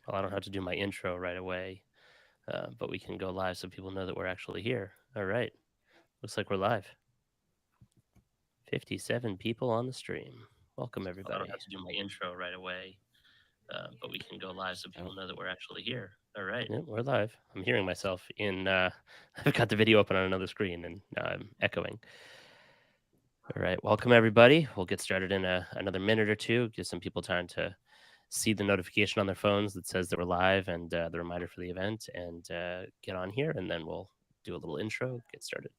Well, I don't have to do my intro right away, but we can go live so people know that we're actually here. All right. Looks like we're live. 57 people on the stream. Welcome, everybody. I don't have to do my intro right away, but we can go live so people know that we're actually here. All right. Yeah, we're live. I'm hearing myself in, I've got the video open on another screen and I'm echoing. All right. Welcome, everybody. We'll get started in another minute or two, give some people time to see the notification on their phones that says that we're live and the reminder for the event and get on here, and then we'll do a little intro, get started.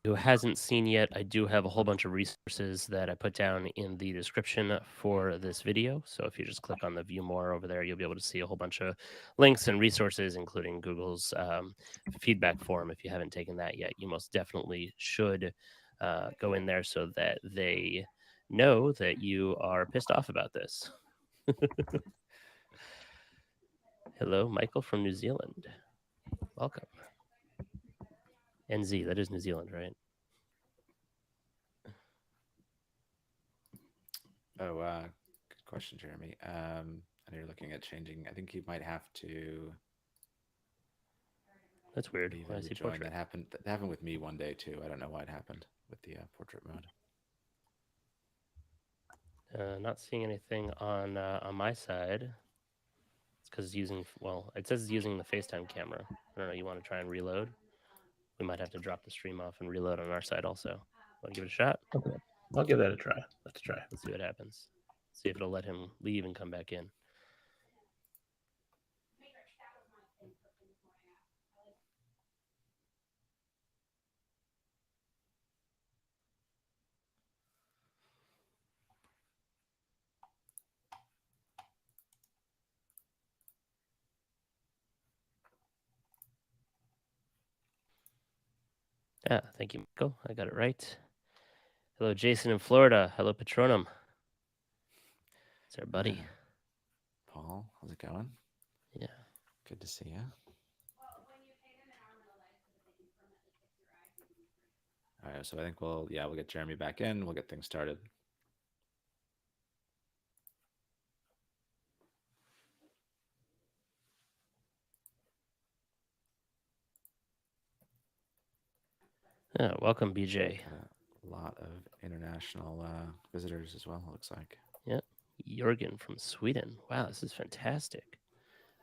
Who hasn't seen yet, I do have a whole bunch of resources that I put down in the description for this video. So if you just click on the view more over there, you'll be able to see a whole bunch of links and resources, including Google's feedback form. If you haven't taken that yet, you most definitely should go in there so that they know that you are pissed off about this. Hello, Michael from New Zealand. Welcome. NZ, that is New Zealand, right? Oh, good question, Jeremy. I know you're looking at changing. I think you might have to. That's weird. Why is he portrait? That happened with me one day too. I don't know why it happened with the portrait mode. Not seeing anything on my side. It's because it's using, well, it says it's using the FaceTime camera. I don't know, you want to try and reload? We might have to drop the stream off and reload on our side also. Want to give it a shot? Okay, I'll give that a try. Let's try. Let's see what happens. See if it'll let him leave and come back in. Yeah, thank you, Michael. I got it right. Hello, Jason in Florida. Hello, Patronum. It's our buddy. Paul, how's it going? Yeah. Good to see you. All right, so I think we'll get Jeremy back in. We'll get things started. Yeah, welcome, BJ. A lot of international visitors as well, it looks like. Yep. Jorgen from Sweden. Wow, this is fantastic.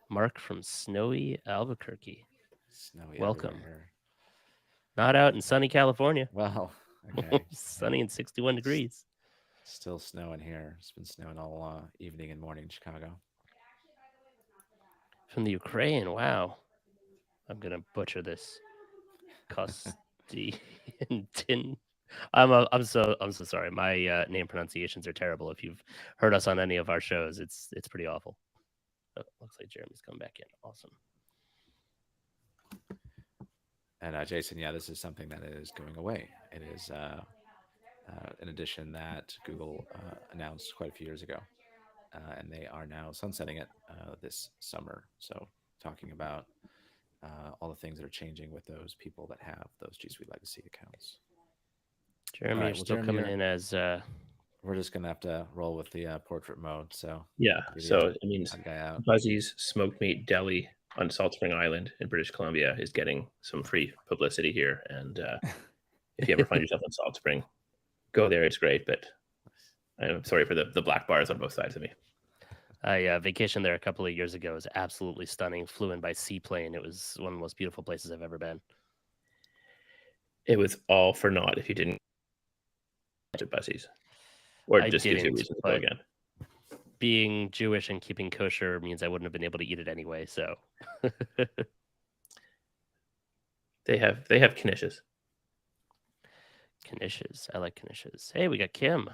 Mark from snowy Albuquerque. Snowy. Welcome. Everywhere. Not out in sunny California. Well, okay. Sunny and 61 degrees. Still snowing here. It's been snowing all evening and morning in Chicago. From the Ukraine. Wow. I'm gonna butcher this. Konstantin. I'm so sorry. My name pronunciations are terrible. If you've heard us on any of our shows, it's pretty awful. Oh, looks like Jeremy's come back in. Awesome. And Jason, yeah, this is something that is going away. It is an addition that Google announced quite a few years ago, and they are now sunsetting it this summer. So talking about all the things that are changing with those people that have those G Suite legacy accounts. Jeremy, you're still coming in as... We're just going to have to roll with the portrait mode. So yeah, so it means Buzzy's Smoked Meat Deli on Salt Spring Island in British Columbia is getting some free publicity here. And if you ever find yourself in Salt Spring, go there. It's great, but I'm sorry for the black bars on both sides of me. I vacationed there a couple of years ago. It was absolutely stunning. Flew in by seaplane. It was one of the most beautiful places I've ever been. It was all for naught if you didn't to Buzzy's. Or I just gives you a reason to go again. Being Jewish and keeping kosher means I wouldn't have been able to eat it anyway. So they have knishes. Knishes. I like knishes. Hey, we got Kim.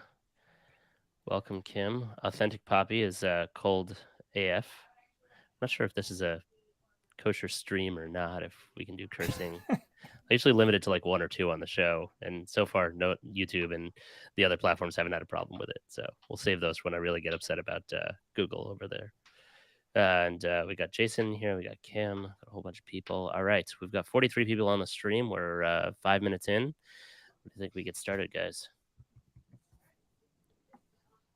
Welcome, Kim. Authentic Poppy is cold AF. I'm not sure if this is a kosher stream or not, if we can do cursing. I usually limit it to like 1 or 2 on the show, and so far, no, YouTube and the other platforms haven't had a problem with it. So we'll save those when I really get upset about Google over there. And we got Jason here. We got Kim. Got a whole bunch of people. All right, we've got 43 people on the stream. We're 5 minutes in. What do you think we get started, guys?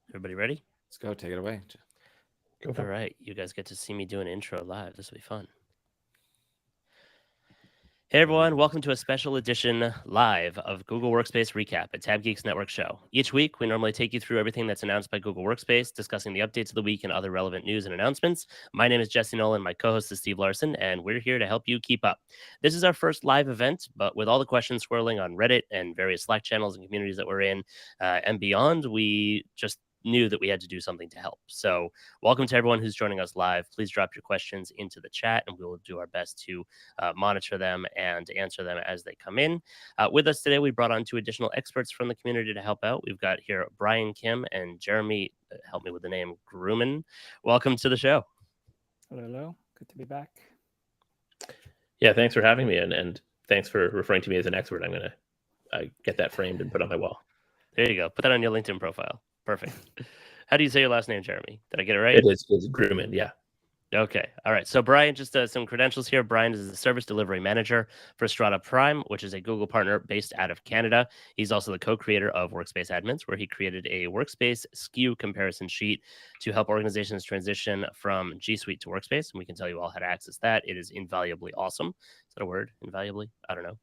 Everybody ready? Let's go. Take it away. All right, you guys get to see me do an intro live. This will be fun. Hey everyone, welcome to a special edition live of Google Workspace Recap, a Tab Geeks Network show. Each week, we normally take you through everything that's announced by Google Workspace, discussing the updates of the week and other relevant news and announcements. My name is Jesse Nolan, my co-host is Steve Larson, and we're here to help you keep up. This is our first live event, but with all the questions swirling on Reddit and various Slack channels and communities that we're in and beyond, we just knew that we had to do something to help. So welcome to everyone who's joining us live. Please drop your questions into the chat and we will do our best to monitor them and answer them as they come in. With us today, we brought on 2 additional experts from the community to help out. We've got here Brian Kim and Jeremy, help me with the name, Grumman. Welcome to the show. Hello. Good to be back. Yeah, thanks for having me, and thanks for referring to me as an expert. I'm going to get that framed and put on my wall. There you go. Put that on your LinkedIn profile. Perfect. How do you say your last name, Jeremy? Did I get it right? It's Grumman, yeah. Okay. All right. So Brian, just some credentials here. Brian is the service delivery manager for Strata Prime, which is a Google partner based out of Canada. He's also the co-creator of Workspace Admins, where he created a Workspace SKU comparison sheet to help organizations transition from G Suite to Workspace. And we can tell you all how to access that. It is invaluably awesome. Is that a word? Invaluably? I don't know.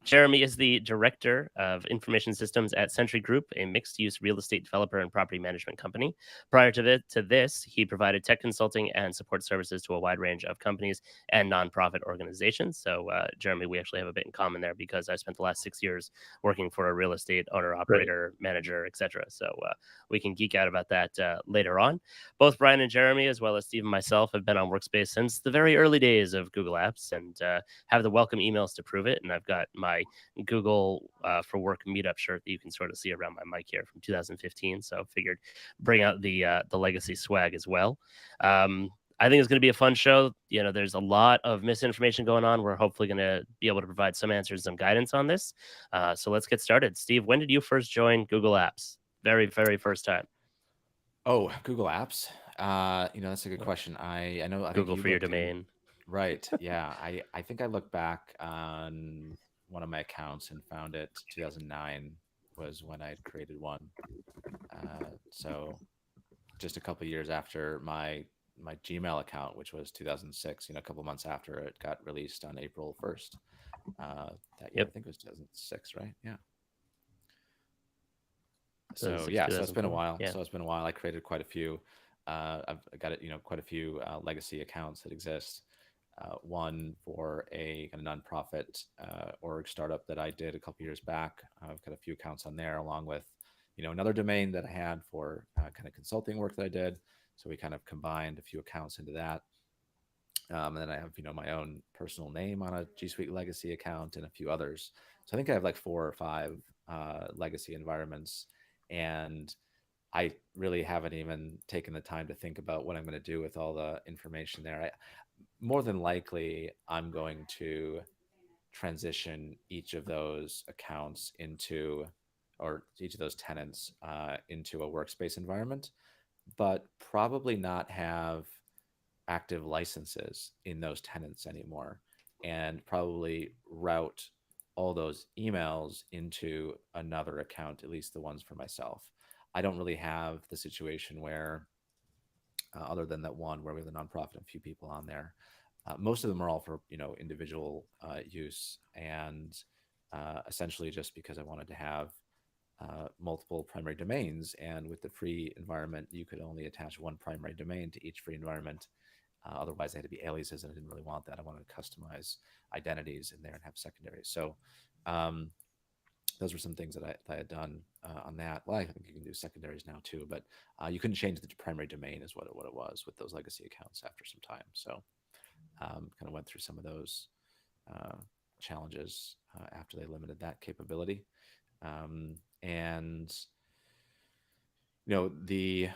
Jeremy is the director of information systems at Century Group, a mixed-use real estate developer and property management company. Prior to this, he provided tech consulting and support services to a wide range of companies and nonprofit organizations. So, Jeremy, we actually have a bit in common there because I spent the last 6 years working for a real estate owner, operator, manager, etc. So we can geek out about that later on. Both Brian and Jeremy, as well as Steve and myself, have been on Workspace since the very early days of Google Apps and have the welcome emails to prove it. And I've got my Google for Work meetup shirt that you can sort of see around my mic here from 2015. So figured bring out the legacy swag as well. I think it's going to be a fun show. You know, there's a lot of misinformation going on. We're hopefully going to be able to provide some answers, some guidance on this. So let's get started. Steve, when did you first join Google Apps? Very, very first time. Oh, Google Apps. That's a good question. I know Google for your domain. Right. Yeah. I think I looked back on one of my accounts and found it 2009 was when I had created one. So just a couple of years after my Gmail account, which was 2006, a couple months after it got released on April 1st. That year, I think it was 2006, right? Yeah. So it's been a while. Yeah. So it's been a while. I created quite a few. I've got quite a few legacy accounts that exist. One for a kind of nonprofit org startup that I did a couple years back. I've got a few accounts on there, along with another domain that I had for kind of consulting work that I did. So we kind of combined a few accounts into that. And then I have my own personal name on a G Suite legacy account and a few others. So I think I have like 4 or 5 legacy environments, and I really haven't even taken the time to think about what I'm going to do with all the information there. More than likely, I'm going to transition each of those accounts or each of those tenants into a workspace environment, but probably not have active licenses in those tenants anymore, and probably route all those emails into another account, at least the ones for myself. I don't really have the situation where, other than that one where we have the nonprofit and a few people on there, most of them are all for individual use, and essentially just because I wanted to have multiple primary domains. And with the free environment, you could only attach one primary domain to each free environment. Otherwise, they had to be aliases, and I didn't really want that. I wanted to customize identities in there and have secondaries. So those were some things that I had done on that. Well, I think you can do secondaries now too, but you couldn't change the primary domain is what it was with those legacy accounts after some time. So kind of went through some of those challenges after they limited that capability. And the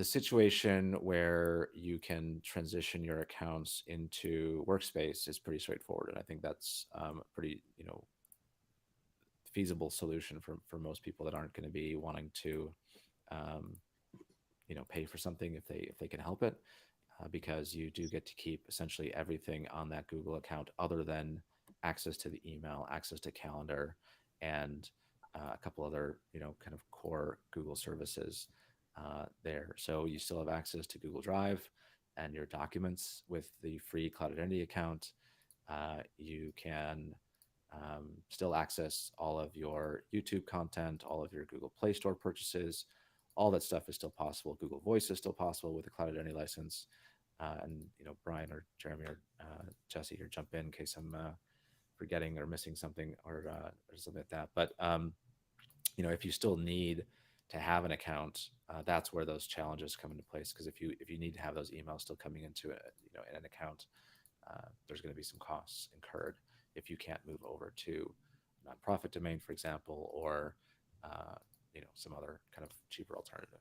situation where you can transition your accounts into Workspace is pretty straightforward, and I think that's a pretty feasible solution for most people that aren't going to be wanting to pay for something if they can help it. because you do get to keep essentially everything on that Google account other than access to the email, access to calendar, and a couple other, kind of core Google services there. So you still have access to Google Drive and your documents with the free Cloud Identity account. You can still access all of your YouTube content, all of your Google Play Store purchases. All that stuff is still possible. Google Voice is still possible with the Cloud Identity license. And Brian or Jeremy or Jesse here jump in case I'm forgetting or missing something or something like that. But if you still need to have an account, that's where those challenges come into place. Because if you need to have those emails still coming into it, in an account, there's going to be some costs incurred if you can't move over to a nonprofit domain, for example, or some other kind of cheaper alternative.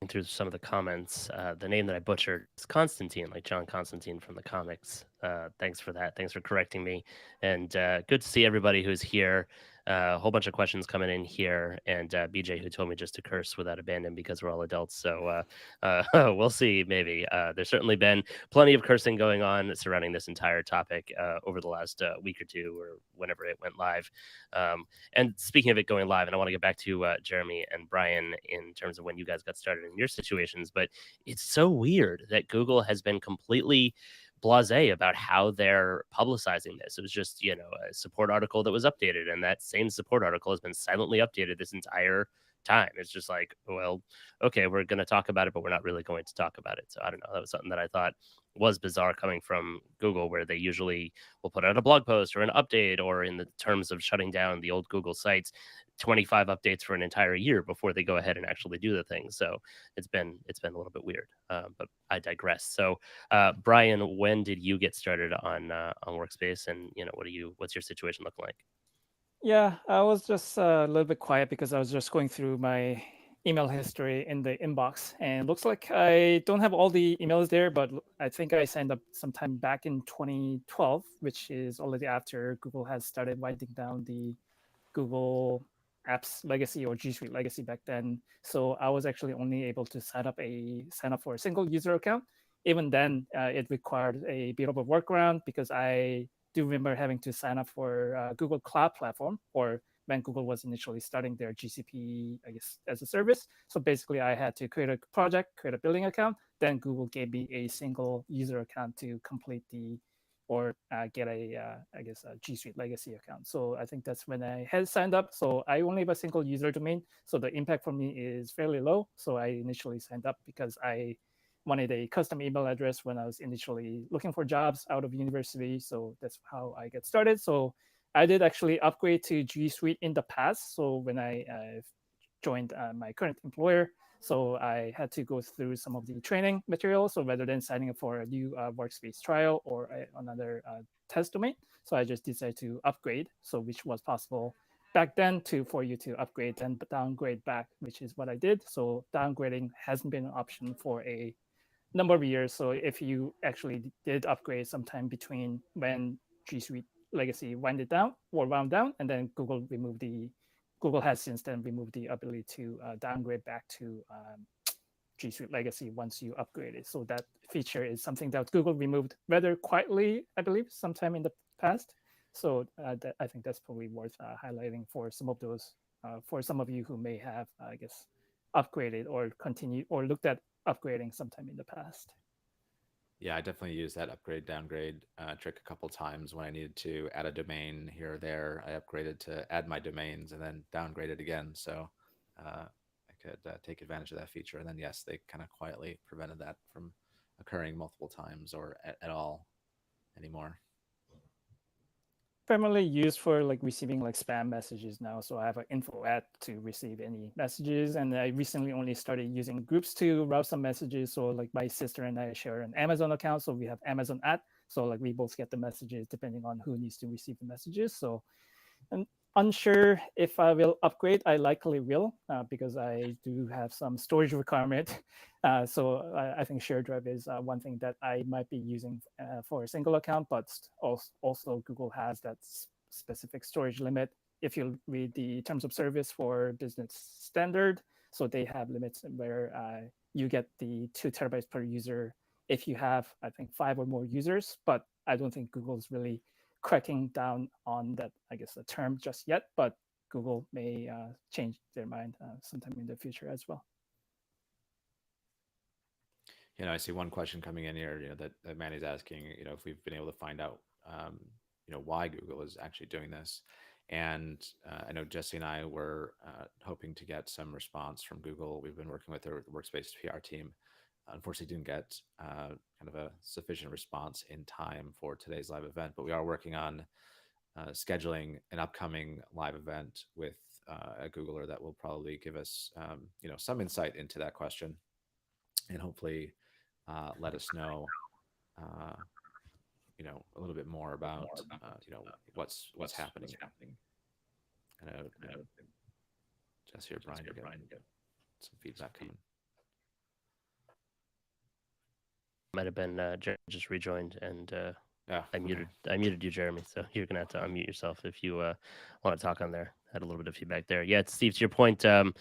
Through some of the comments, the name that I butchered is Constantine, like John Constantine from the comics. Thanks for that. Thanks for correcting me. And good to see everybody who's here. A whole bunch of questions coming in here, and BJ, who told me just to curse without abandon because we're all adults. So we'll see. Maybe there's certainly been plenty of cursing going on surrounding this entire topic over the last week or two, or whenever it went live. And speaking of it going live, and I want to get back to Jeremy and Brian in terms of when you guys got started in your situations, but it's so weird that Google has been completely blasé about how they're publicizing this. It was just, a support article that was updated, and that same support article has been silently updated this entire time. It's just like, well, okay, we're going to talk about it, but we're not really going to talk about it. So I don't know. That was something that I thought was bizarre coming from Google, where they usually will put out a blog post or an update, or in the terms of shutting down the old Google sites, 25 updates for an entire year before they go ahead and actually do the thing. So it's been a little bit weird, but I digress. So Brian, when did you get started on Workspace, and what's your situation looking like? Yeah, I was just a little bit quiet because I was just going through my email history in the inbox, and it looks like I don't have all the emails there, but I think I signed up sometime back in 2012, which is already after Google has started winding down the Google Apps legacy or G Suite legacy back then. So I was actually only able to sign up for a single user account. Even then, it required a bit of a workaround because I do remember having to sign up for Google Cloud Platform, or when Google was initially starting their GCP, I guess, as a service. So basically, I had to create a project, create a billing account. Then Google gave me a single user account to complete or get a G Suite legacy account. So I think that's when I had signed up. So I only have a single user domain. So the impact for me is fairly low. So I initially signed up because I wanted a custom email address when I was initially looking for jobs out of university. So that's how I get started. So I did actually upgrade to G Suite in the past. So when I joined my current employer, so I had to go through some of the training materials. So rather than signing up for a new workspace trial or another test domain, so I just decided to upgrade. So which was possible back then for you to upgrade and downgrade back, which is what I did. So downgrading hasn't been an option for a number of years. So if you actually did upgrade sometime between when G Suite legacy wound down, and then Google has since then removed the ability to downgrade back to G Suite legacy once you upgrade it. So that feature is something that Google removed rather quietly, I believe, sometime in the past. So I think that's probably worth highlighting for some of those, for some of you who may have, I guess, upgraded or continued or looked at upgrading sometime in the past. Yeah, I definitely used that upgrade downgrade trick a couple times when I needed to add a domain here or there. I upgraded to add my domains and then downgraded again. So I could take advantage of that feature. And then, yes, they kind of quietly prevented that from occurring multiple times or at all anymore. Primarily used for like receiving like spam messages now. So I have an info app to receive any messages, and I recently only started using groups to route some messages. So like my sister and I share an Amazon account, so we have Amazon app. So like we both get the messages depending on who needs to receive the messages. So I'm unsure if I will upgrade. I likely will because I do have some storage requirement. So I think shared drive is one thing that I might be using for a single account, but also Google has that specific storage limit if you read the terms of service for business standard. So they have limits where you get the 2 terabytes per user if you have, I think, 5 or more users. But I don't think Google's really cracking down on that, I guess, the term just yet. But Google may change their mind sometime in the future as well. I see one question coming in here, that Manny's asking, if we've been able to find out, why Google is actually doing this. And I know Jesse and I were hoping to get some response from Google. We've been working with their Workspace PR team. Unfortunately, didn't get kind of a sufficient response in time for today's live event, but we are working on scheduling an upcoming live event with a Googler that will probably give us, some insight into that question, and hopefully let us know, a little bit more about, what's happening. I know Jesse or Brian, you got some feedback coming. Might have been Jeremy just rejoined, and Yeah, I muted you, Jeremy. So you're gonna have to unmute yourself if you want to talk on there. Had a little bit of feedback there. Yeah, Steve, to your point, hopefully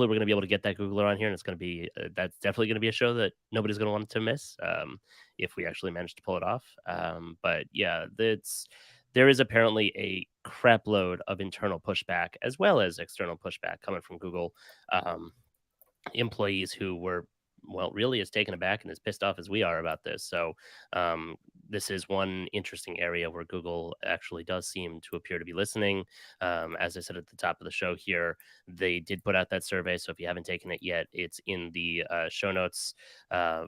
we're gonna be able to get that Googler on here, and it's gonna be that's definitely gonna be a show that nobody's gonna want to miss if we actually manage to pull it off. But yeah, there is apparently a crap load of internal pushback as well as external pushback coming from Google employees who were, well, really as taken aback and as pissed off as we are about this. So this is one interesting area where Google actually does seem to appear to be listening. As I said at the top of the show here, they did put out that survey. So if you haven't taken it yet, it's in the show notes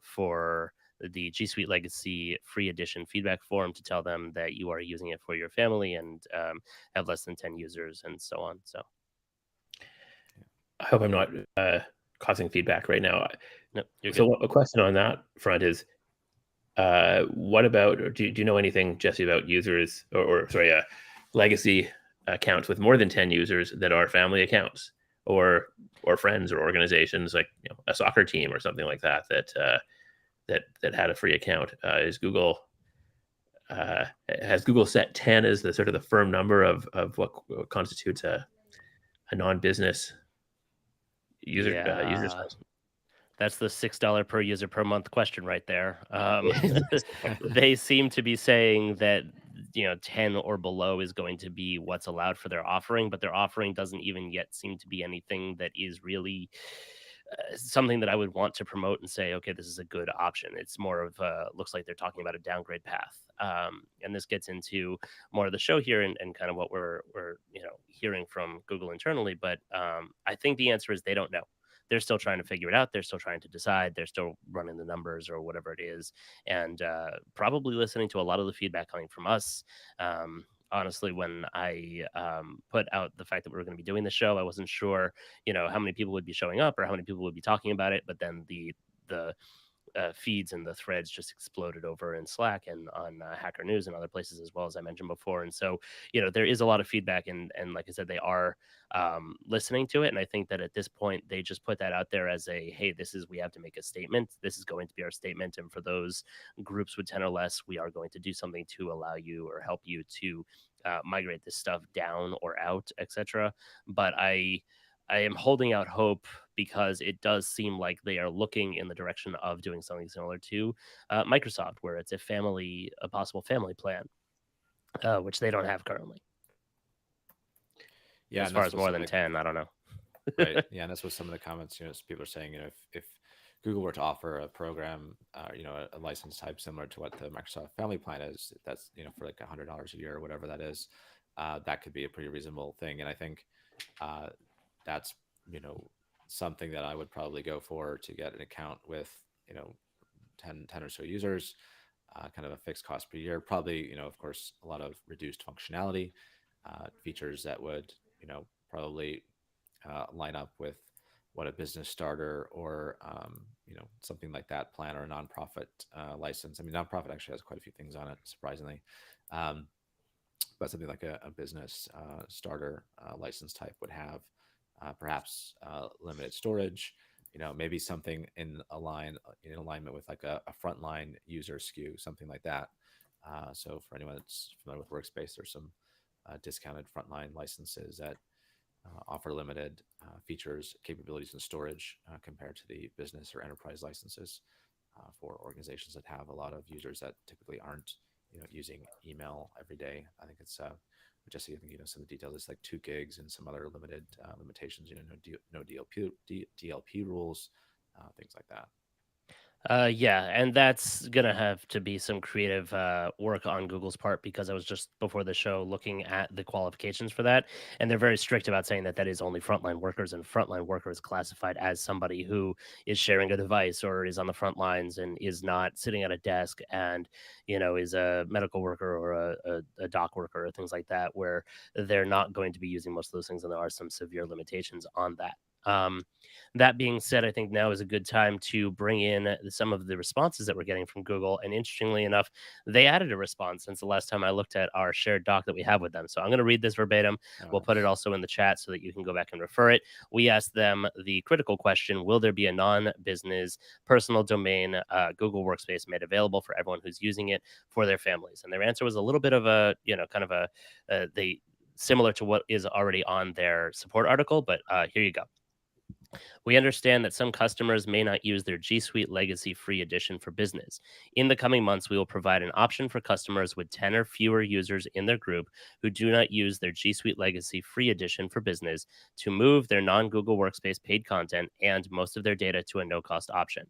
for the G Suite Legacy free edition feedback form to tell them that you are using it for your family and have less than 10 users and so on. So I hope I'm not causing feedback right now. no, you're so good. A question on that front is, what about, or do you know anything, Jesse, about users or legacy accounts with more than 10 users that are family accounts or friends or organizations, like a soccer team or something like that that had a free account? Has Google set 10 as the sort of the firm number of what constitutes a non-business user size? That's the $6 per user per month question right there. They seem to be saying that 10 or below is going to be what's allowed for their offering, but their offering doesn't even yet seem to be anything that is really something that I would want to promote and say, okay, this is a good option. It's more of looks like they're talking about a downgrade path, and this gets into more of the show here and kind of what we're hearing from Google internally. But I think the answer is they don't know. They're still trying to figure it out. They're still trying to decide. They're still running the numbers or whatever it is, and probably listening to a lot of the feedback coming from us. Honestly, when I put out the fact that we were going to be doing the show, I wasn't sure, how many people would be showing up or how many people would be talking about it. But then the feeds and the threads just exploded over in Slack and on Hacker News and other places as well, as I mentioned before. And so, there is a lot of feedback, and like I said, they are listening to it. And I think that at this point, they just put that out there as a, hey, we have to make a statement. This is going to be our statement. And for those groups with 10 or less, we are going to do something to allow you or help you to migrate this stuff down or out, etc. But I am holding out hope because it does seem like they are looking in the direction of doing something similar to Microsoft, where it's a possible family plan, which they don't have currently. Yeah, as far as more than 10, I don't know. Right. Yeah, and that's what some of the comments, people are saying, if Google were to offer a program, a license type similar to what the Microsoft Family Plan is, that's, for like $100 a year or whatever that is, that could be a pretty reasonable thing. And I think that's, something that I would probably go for to get an account with, 10 or so users, kind of a fixed cost per year, probably, of course, a lot of reduced functionality, features that would, probably line up with what a business starter or, something like that plan, or a nonprofit license. I mean, nonprofit actually has quite a few things on it, surprisingly. But something like a business starter license type would have perhaps limited storage, maybe something in alignment with like a frontline user SKU, something like that. So for anyone that's familiar with Workspace, there's some discounted frontline licenses at offer limited features, capabilities, and storage compared to the business or enterprise licenses for organizations that have a lot of users that typically aren't using email every day. I think it's Jesse, I think some of the details is like 2 gigs and some other limited limitations. No DLP rules, things like that. Yeah, and that's gonna have to be some creative work on Google's part, because I was just before the show looking at the qualifications for that, and they're very strict about saying that that is only frontline workers, and frontline worker is classified as somebody who is sharing a device or is on the front lines and is not sitting at a desk and is a medical worker or a dock worker or things like that, where they're not going to be using most of those things, and there are some severe limitations on that. That being said, I think now is a good time to bring in some of the responses that we're getting from Google. And interestingly enough, they added a response since the last time I looked at our shared doc that we have with them. So I'm going to read this verbatim. We'll put it also in the chat so that you can go back and refer it. We asked them the critical question: will there be a non-business personal domain Google Workspace made available for everyone who's using it for their families? And their answer was a little bit of a, kind of they similar to what is already on their support article. But here you go. We understand that some customers may not use their G Suite Legacy Free Edition for business. In the coming months, we will provide an option for customers with 10 or fewer users in their group who do not use their G Suite Legacy Free Edition for business to move their non-Google Workspace paid content and most of their data to a no-cost option.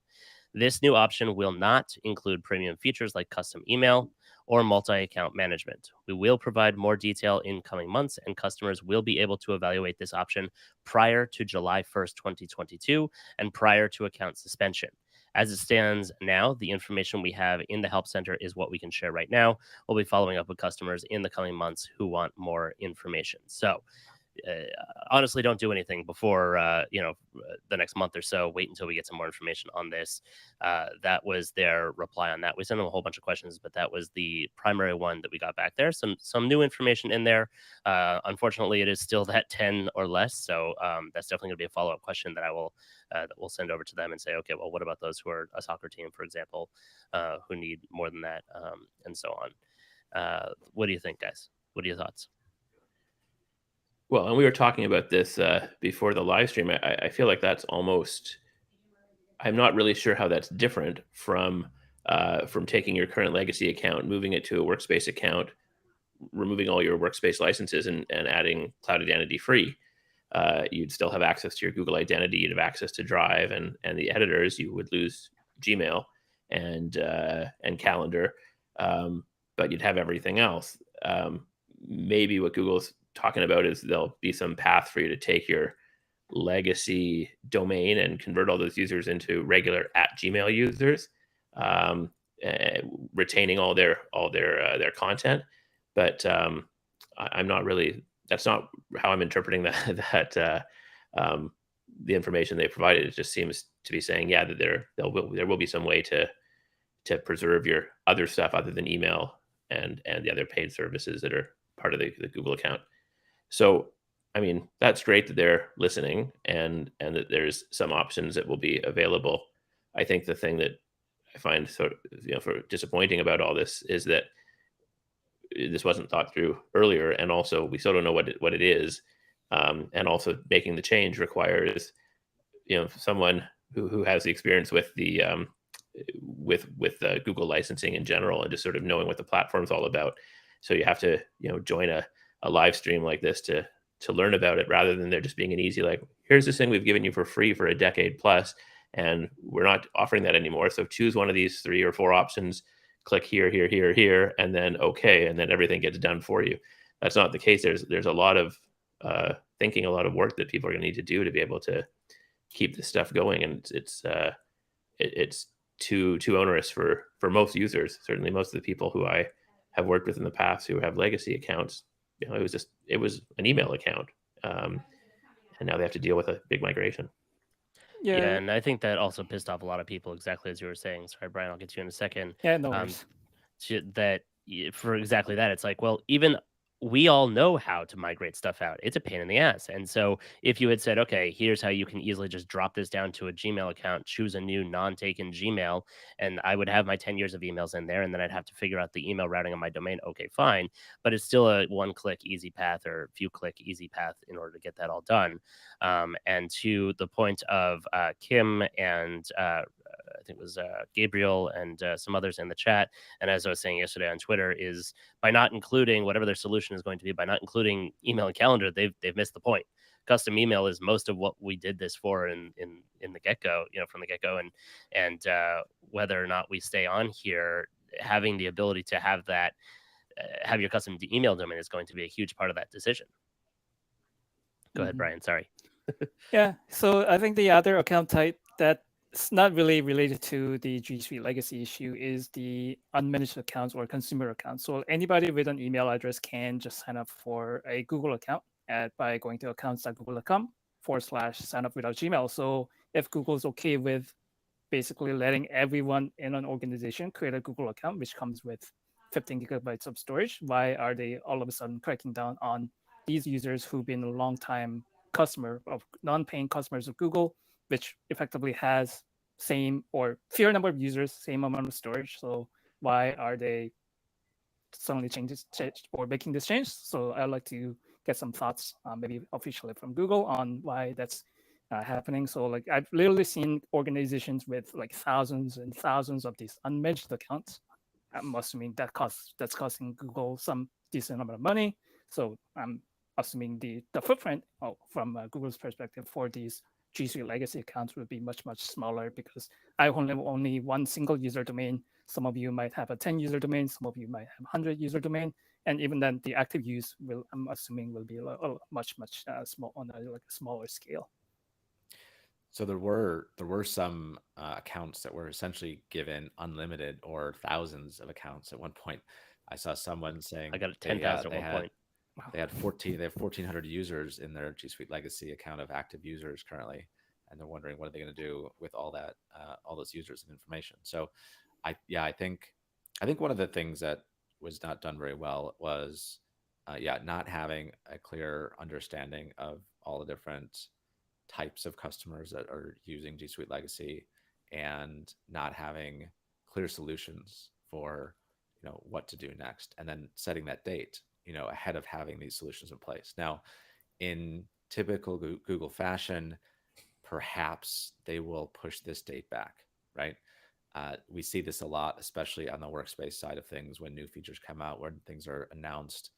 This new option will not include premium features like custom email or multi-account management. We will provide more detail in coming months, and customers will be able to evaluate this option prior to July 1st, 2022, and prior to account suspension. As it stands now, the information we have in the Help Center is what we can share right now. We'll be following up with customers in the coming months who want more information. So, honestly, don't do anything before the next month or so. Wait until we get some more information on this. That was their reply on that. We sent them a whole bunch of questions, but that was the primary one that we got back there. Some new information in there. Unfortunately, it is still that 10 or less, so that's definitely going to be a follow-up question that we'll send over to them and say, okay, well, what about those who are a soccer team, for example, who need more than that, and so on. What do you think, guys? What are your thoughts? Well, and we were talking about this before the live stream. I feel like that's almost, I'm not really sure how that's different from taking your current legacy account, moving it to a Workspace account, removing all your Workspace licenses and adding Cloud Identity Free. You'd still have access to your Google identity. You'd have access to Drive and the editors. You would lose Gmail and Calendar, but you'd have everything else. Maybe what Google's talking about is there'll be some path for you to take your legacy domain and convert all those users into regular @Gmail users, retaining all their content. But I'm not really. That's not how I'm interpreting that the information they provided. It just seems to be saying, yeah, that there will be some way to preserve your other stuff other than email and the other paid services that are part of the Google account. So, I mean, that's great that they're listening and that there's some options that will be available. I think the thing that I find sort of, for disappointing about all this is that this wasn't thought through earlier, and also we still don't know what it is, and also making the change requires someone who has the experience with the Google licensing in general, and just sort of knowing what the platform's all about. So you have to join a live stream like this to learn about it, rather than there just being an easy, like, here's this thing we've given you for free for a decade plus, and we're not offering that anymore. So choose one of these 3 or 4 options, click here, and then okay, and then everything gets done for you. That's not the case. There's a lot of thinking, a lot of work that people are going to need to do to be able to keep this stuff going, and it's too onerous for most users. Certainly, most of the people who I have worked with in the past who have legacy accounts, it was an email account, and now they have to deal with a big migration. Yeah, and I think that also pissed off a lot of people, exactly as you were saying. Sorry, Brian, I'll get to you in a second. Yeah, no worries. That for exactly that, it's like, well, even we all know how to migrate stuff out. It's a pain in the ass. And so if you had said, okay, here's how you can easily just drop this down to a Gmail account, choose a new non-taken Gmail, and I would have my 10 years of emails in there, and then I'd have to figure out the email routing on my domain. Okay, fine. But it's still a one-click easy path or few click easy path in order to get that all done. And to the point of Kim and I think it was Gabriel and some others in the chat. And as I was saying yesterday on Twitter, is by not including whatever their solution is going to be, by not including email and calendar, they've missed the point. Custom email is most of what we did this for in the get go, from the get go, and whether or not we stay on here, having the ability to have that, have your custom email domain is going to be a huge part of that decision. Go ahead, Brian. Sorry. Yeah. So I think the other account type that's not really related to the G Suite legacy issue is the unmanaged accounts or consumer accounts. So anybody with an email address can just sign up for a Google account by going to accounts.google.com/sign up without Gmail. So if Google's okay with basically letting everyone in an organization create a Google account, which comes with 15 gigabytes of storage, why are they all of a sudden cracking down on these users who've been a long time customer of non-paying customers of Google, which effectively has same or fewer number of users, same amount of storage? So why are they suddenly change or making this change? So I'd like to get some thoughts, maybe officially from Google, on why that's happening. So like I've literally seen organizations with like thousands and thousands of these unmanaged accounts. I'm assuming that's costing Google some decent amount of money. So I'm assuming the footprint from Google's perspective for these G Suite legacy accounts would be much, much smaller, because I only one single user domain. Some of you might have a 10 user domain. Some of you might have 100 user domain. And even then, the active use I'm assuming will be much, much small on a smaller scale. So there were some accounts that were essentially given unlimited or thousands of accounts at one point. I saw someone saying I got 10,000 at one point. They have 1,400 users in their G Suite legacy account of active users currently, and they're wondering what are they going to do with all that, all those users and information. So, I think one of the things that was not done very well was, not having a clear understanding of all the different types of customers that are using G Suite legacy, and not having clear solutions for what to do next, and then setting that date ahead of having these solutions in place. Now, in typical Google fashion, perhaps they will push this date back, right? We see this a lot, especially on the workspace side of things, when new features come out, when things are announced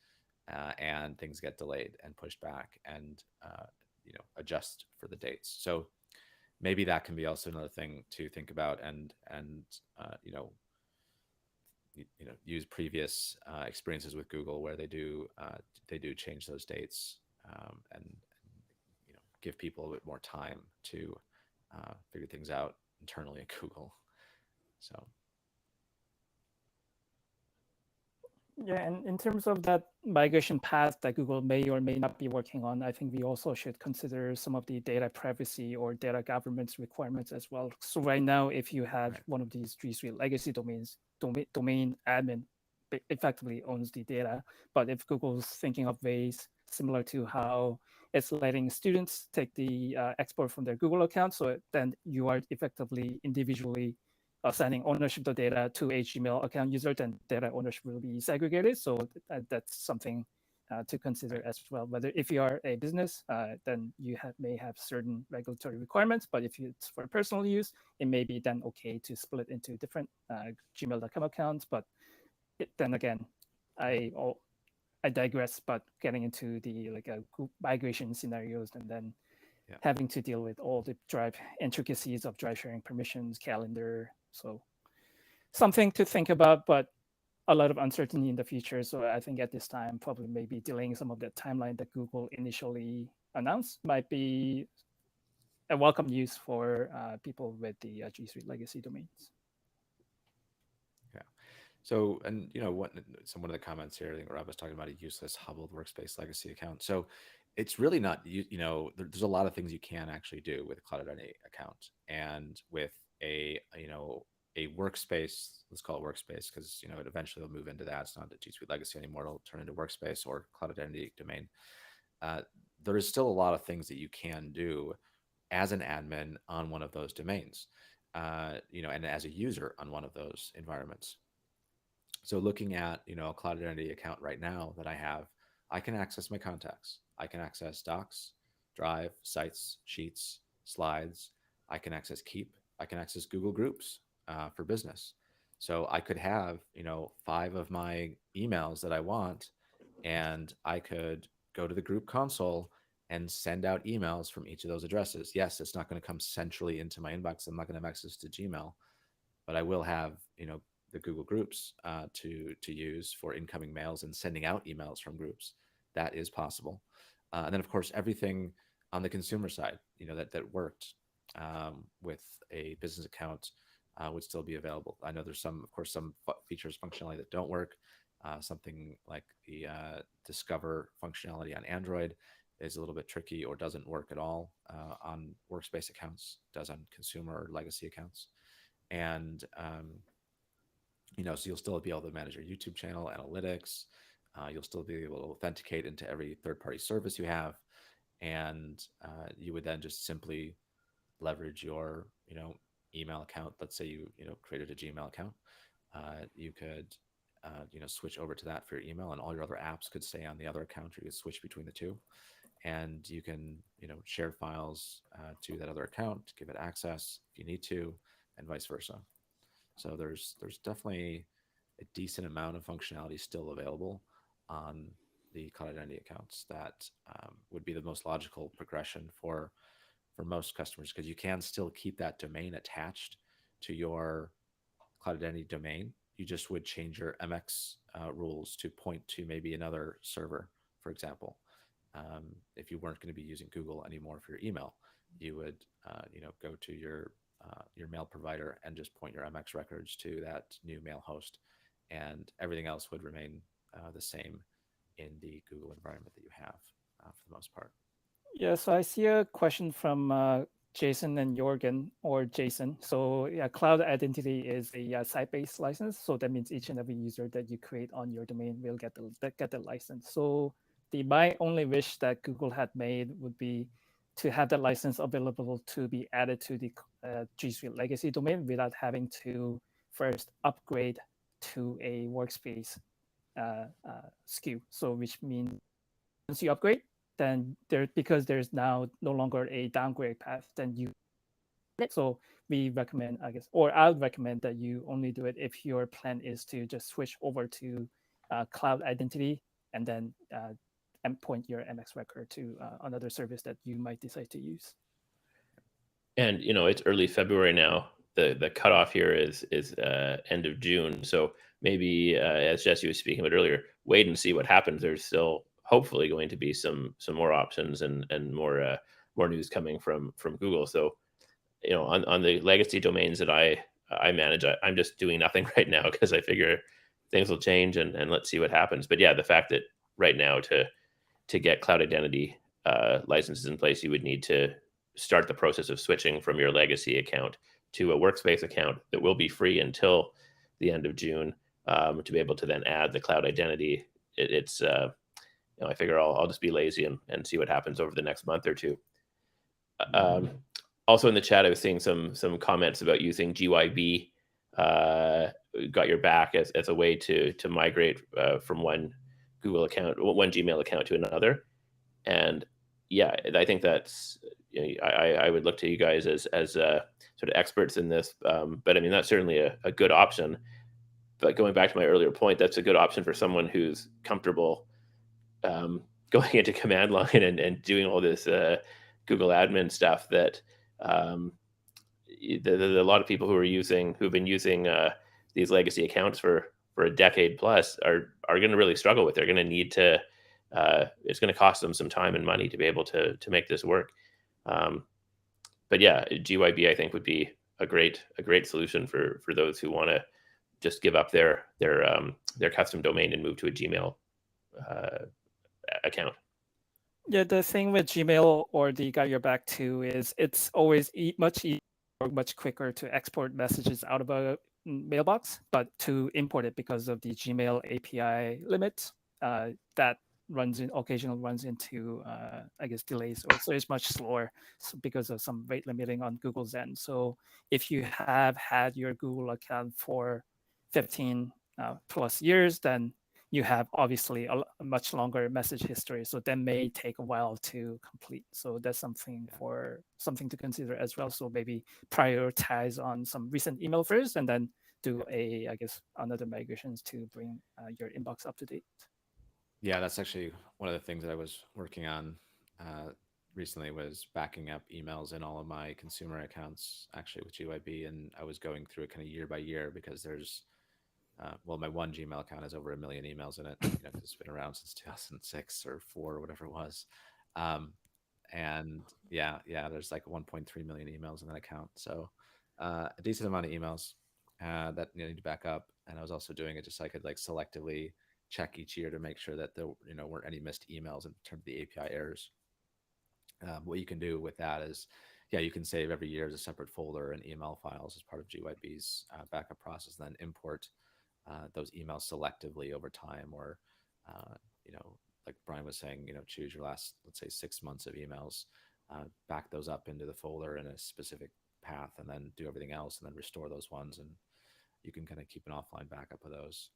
and things get delayed and pushed back, and adjust for the dates. So maybe that can be also another thing to think about, and use previous experiences with Google where they do change those dates, and give people a bit more time to figure things out internally at Google. So yeah, and in terms of that migration path that Google may or may not be working on, I think we also should consider some of the data privacy or data governance requirements as well. So right now, if you have one of these G Suite legacy domains, domain admin effectively owns the data. But if Google's thinking of ways similar to how it's letting students take the export from their Google account, so then you are effectively individually assigning ownership of data to a Gmail account user, then data ownership will be segregated. So that's something to consider as well. Whether if you are a business, then you may have certain regulatory requirements, but if it's for personal use, it may be then okay to split into different gmail.com accounts. But then again, I digress, but getting into the group migration scenarios, and then having to deal with all the drive intricacies of drive sharing permissions, calendar. So something to think about, but a lot of uncertainty in the future. So I think at this time, probably maybe delaying some of the timeline that Google initially announced might be a welcome use for people with the G Suite legacy domains. Yeah. So, and one of the comments here, I think Rob was talking about a useless hobbled workspace legacy account. So it's really not, there's a lot of things you can actually do with a Cloud.NET account, and with a a workspace, let's call it workspace, because it eventually will move into that. It's not a G Suite legacy anymore. It'll turn into workspace or cloud identity domain. There is still a lot of things that you can do as an admin on one of those domains, and as a user on one of those environments. So looking at, a cloud identity account right now that I have, I can access my contacts. I can access Docs, Drive, Sites, Sheets, Slides. I can access Keep. I can access Google Groups for business. So I could have, 5 of my emails that I want, and I could go to the group console and send out emails from each of those addresses. Yes, it's not going to come centrally into my inbox. I'm not going to have access to Gmail, but I will have, the Google Groups to use for incoming mails and sending out emails from groups. That is possible. And then, of course, everything on the consumer side, that worked with a business account would still be available. I know there's some features, functionality that don't work. Something like the Discover functionality on Android is a little bit tricky or doesn't work at all on workspace accounts, does on consumer or legacy accounts. And, so you'll still be able to manage your YouTube channel, analytics. You'll still be able to authenticate into every third-party service you have. And you would then just simply leverage your, email account. Let's say you created a Gmail account. You could, switch over to that for your email, and all your other apps could stay on the other account, or you could switch between the two. And you can, share files to that other account, give it access if you need to, and vice versa. So there's definitely a decent amount of functionality still available on the cloud identity accounts that would be the most logical progression for most customers, because you can still keep that domain attached to your cloud identity domain. You just would change your MX rules to point to maybe another server, for example. If you weren't going to be using Google anymore for your email, you would go to your mail provider and just point your MX records to that new mail host, and everything else would remain the same in the Google environment that you have for the most part. Yeah, so I see a question from Jason and Jorgen, or Jason. So yeah, cloud identity is a site-based license. So that means each and every user that you create on your domain will get the license. So my only wish that Google had made would be to have that license available to be added to the G Suite legacy domain without having to first upgrade to a workspace SKU. So which means once you upgrade, then because there's now no longer a downgrade path, then you. So we recommend, I guess, or I would recommend that you only do it if your plan is to just switch over to cloud identity and then point your MX record to another service that you might decide to use. And it's early February now. The cutoff here is end of June. So maybe as Jesse was speaking about earlier, wait and see what happens. There's still hopefully going to be some more options and more news coming from Google. So on the legacy domains that I manage, I'm just doing nothing right now because I figure things will change and let's see what happens. But yeah, the fact that right now to get cloud identity licenses in place, you would need to start the process of switching from your legacy account to a workspace account that will be free until the end of June to be able to then add the cloud identity. It's I figure I'll just be lazy and see what happens over the next month or two. Also in the chat, I was seeing some comments about using GYB, got your back as a way to migrate from one Gmail account to another. And yeah, I think that's, I would look to you guys as sort of experts in this. But I mean, that's certainly a good option. But going back to my earlier point, that's a good option for someone who's comfortable going into command line and doing all this Google admin stuff that a lot of people who've been using these legacy accounts for a decade plus are going to really struggle with. They're going to need to, it's going to cost them some time and money to be able to make this work. But yeah, GYB I think would be a great solution for those who want to just give up their custom domain and move to a Gmail account. Yeah, the thing with Gmail or the Got Your Back too is it's always much easier or much quicker to export messages out of a mailbox, but to import it because of the Gmail API limit that occasionally runs into I guess delays, or so it's much slower because of some rate limiting on Google's end. So if you have had your Google account for 15 plus years, then you have obviously a much longer message history. So that may take a while to complete. So that's something to consider as well. So maybe prioritize on some recent email first, and then do I guess another migrations to bring your inbox up to date. Yeah, that's actually one of the things that I was working on recently, was backing up emails in all of my consumer accounts, actually with GYB, and I was going through it kind of year by year, because there's my one Gmail account has over 1 million emails in it, because it's been around since 2006 or 4 or whatever it was. And there's like 1.3 million emails in that account. So a decent amount of emails that need to back up. And I was also doing it just so I could like selectively check each year to make sure that there weren't any missed emails in terms of the API errors. What you can do with that is, you can save every year as a separate folder and email files as part of GYB's backup process, and then import those emails selectively over time, or like Brian was saying, choose your last, let's say, 6 months of emails, back those up into the folder in a specific path, and then do everything else, and then restore those ones, and you can kind of keep an offline backup of those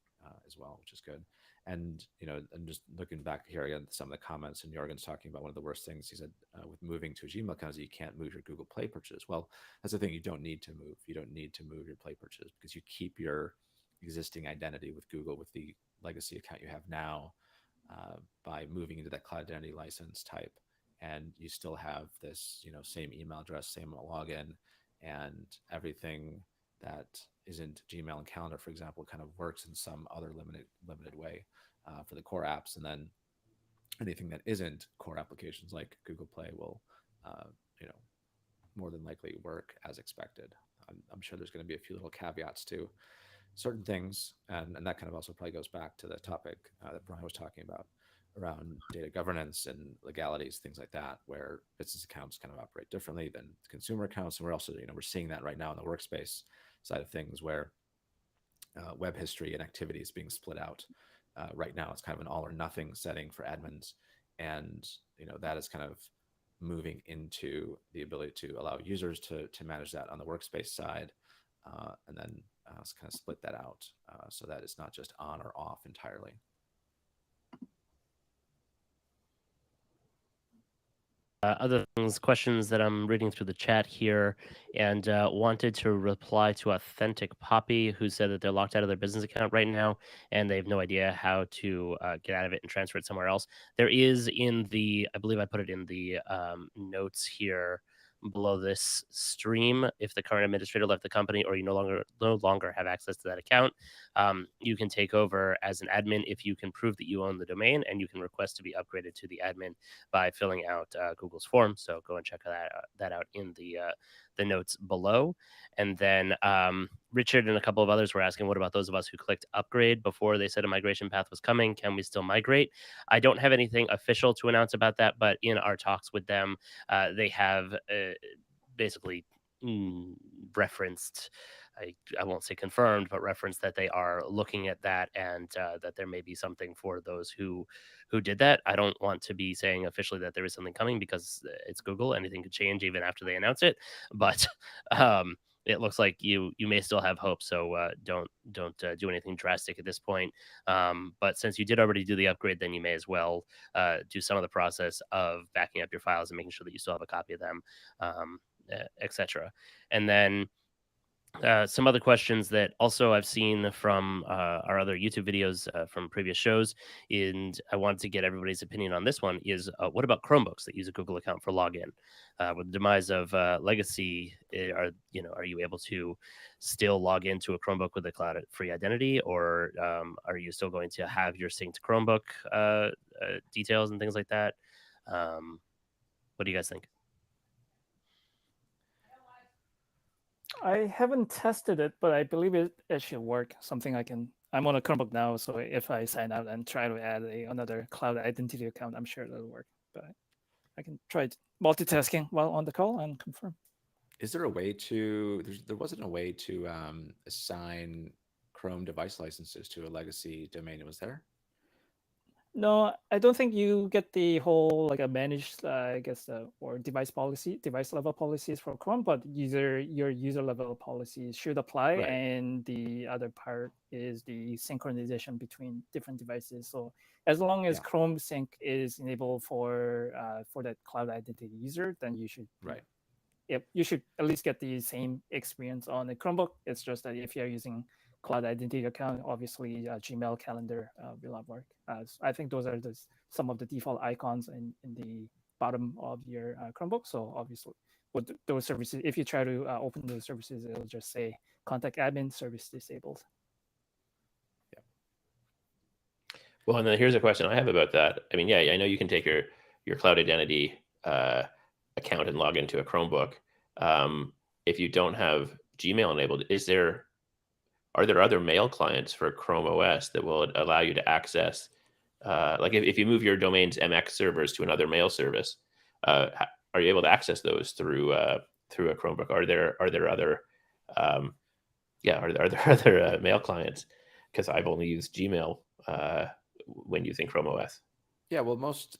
as well, which is good. And and just looking back here again, some of the comments, and Jorgen's talking about one of the worst things he said with moving to a Gmail account is you can't move your Google Play purchases. Well, that's the thing, you don't need to move. You don't need to move your Play purchases, because you keep your existing identity with Google with the legacy account you have now by moving into that cloud identity license type, and you still have this same email address, same login, and everything that isn't Gmail and Calendar, for example, kind of works in some other limited way for the core apps. And then anything that isn't core applications like Google Play will more than likely work as expected. I'm sure there's going to be a few little caveats to certain things, and that kind of also probably goes back to the topic that Brian was talking about around data governance and legalities, things like that, where business accounts kind of operate differently than consumer accounts. And we're also, we're seeing that right now in the workspace side of things, where web history and activity is being split out. Right now, it's kind of an all or nothing setting for admins, and that is kind of moving into the ability to allow users to manage that on the workspace side, and then kind of split that out so that it's not just on or off entirely. Other things, questions that I'm reading through the chat here, and wanted to reply to Authentic Poppy, who said that they're locked out of their business account right now, and they have no idea how to get out of it and transfer it somewhere else. There is I believe I put it in the notes here below this stream. If the current administrator left the company, or you no longer have access to that account, you can take over as an admin if you can prove that you own the domain, and you can request to be upgraded to the admin by filling out Google's form. So go and check that out in the notes below. And then Richard and a couple of others were asking, what about those of us who clicked upgrade before they said a migration path was coming? Can we still migrate? I don't have anything official to announce about that, but in our talks with them, they have basically referenced, I won't say confirmed, but referenced that they are looking at that, and that there may be something for those who did that. I don't want to be saying officially that there is something coming, because it's Google. Anything could change even after they announce it. But it looks like you may still have hope. So don't do anything drastic at this point. But since you did already do the upgrade, then you may as well do some of the process of backing up your files and making sure that you still have a copy of them, etc. And then some other questions that also I've seen from our other YouTube videos from previous shows, and I wanted to get everybody's opinion on this one, is what about Chromebooks that use a Google account for login? With the demise of Legacy, are you able to still log into a Chromebook with a cloud-free identity, or are you still going to have your synced Chromebook details and things like that? What do you guys think? I haven't tested it, but I believe it should work. I'm on a Chromebook now, so if I sign out and try to add another cloud identity account, I'm sure it'll work. But I can try multitasking while on the call and confirm. Is there a way to? There wasn't a way to assign Chrome device licenses to a legacy domain, was there? No, I don't think you get the whole like a managed, I guess, or device level policies for Chrome, but your user level policies should apply, Right. and the other part is the synchronization between different devices. So as long as Chrome Sync is enabled for that cloud identity user, then you should Right. You should at least get the same experience on a Chromebook. It's just that if you're using cloud identity account, obviously Gmail calendar will not work. So I think those are some of the default icons in the bottom of your Chromebook. So obviously, with those services, if you try to open those services, it'll just say contact admin service disabled. Yeah. Well, and then here's a question I have about that. I mean, yeah, I know you can take your cloud identity account and log into a Chromebook. If you don't have Gmail enabled, are there other mail clients for Chrome OS that will allow you to access, like if you move your domain's MX servers to another mail service, are you able to access those through a Chromebook? Are there other, are there other mail clients? Because I've only used Gmail when using Chrome OS. Yeah, well, most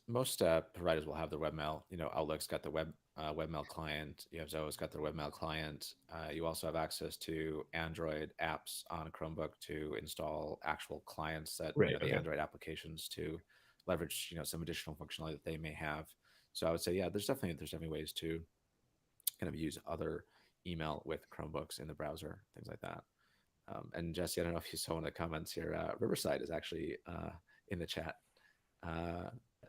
providers will have their webmail. Outlook's got the webmail client. You have Zoho's got their webmail client. You also have access to Android apps on a Chromebook to install actual clients that the Android applications to leverage some additional functionality that they may have. So I would say, yeah, there's definitely ways to kind of use other email with Chromebooks in the browser, things like that. And Jesse, I don't know if you saw in the comments here, Riverside is actually in the chat.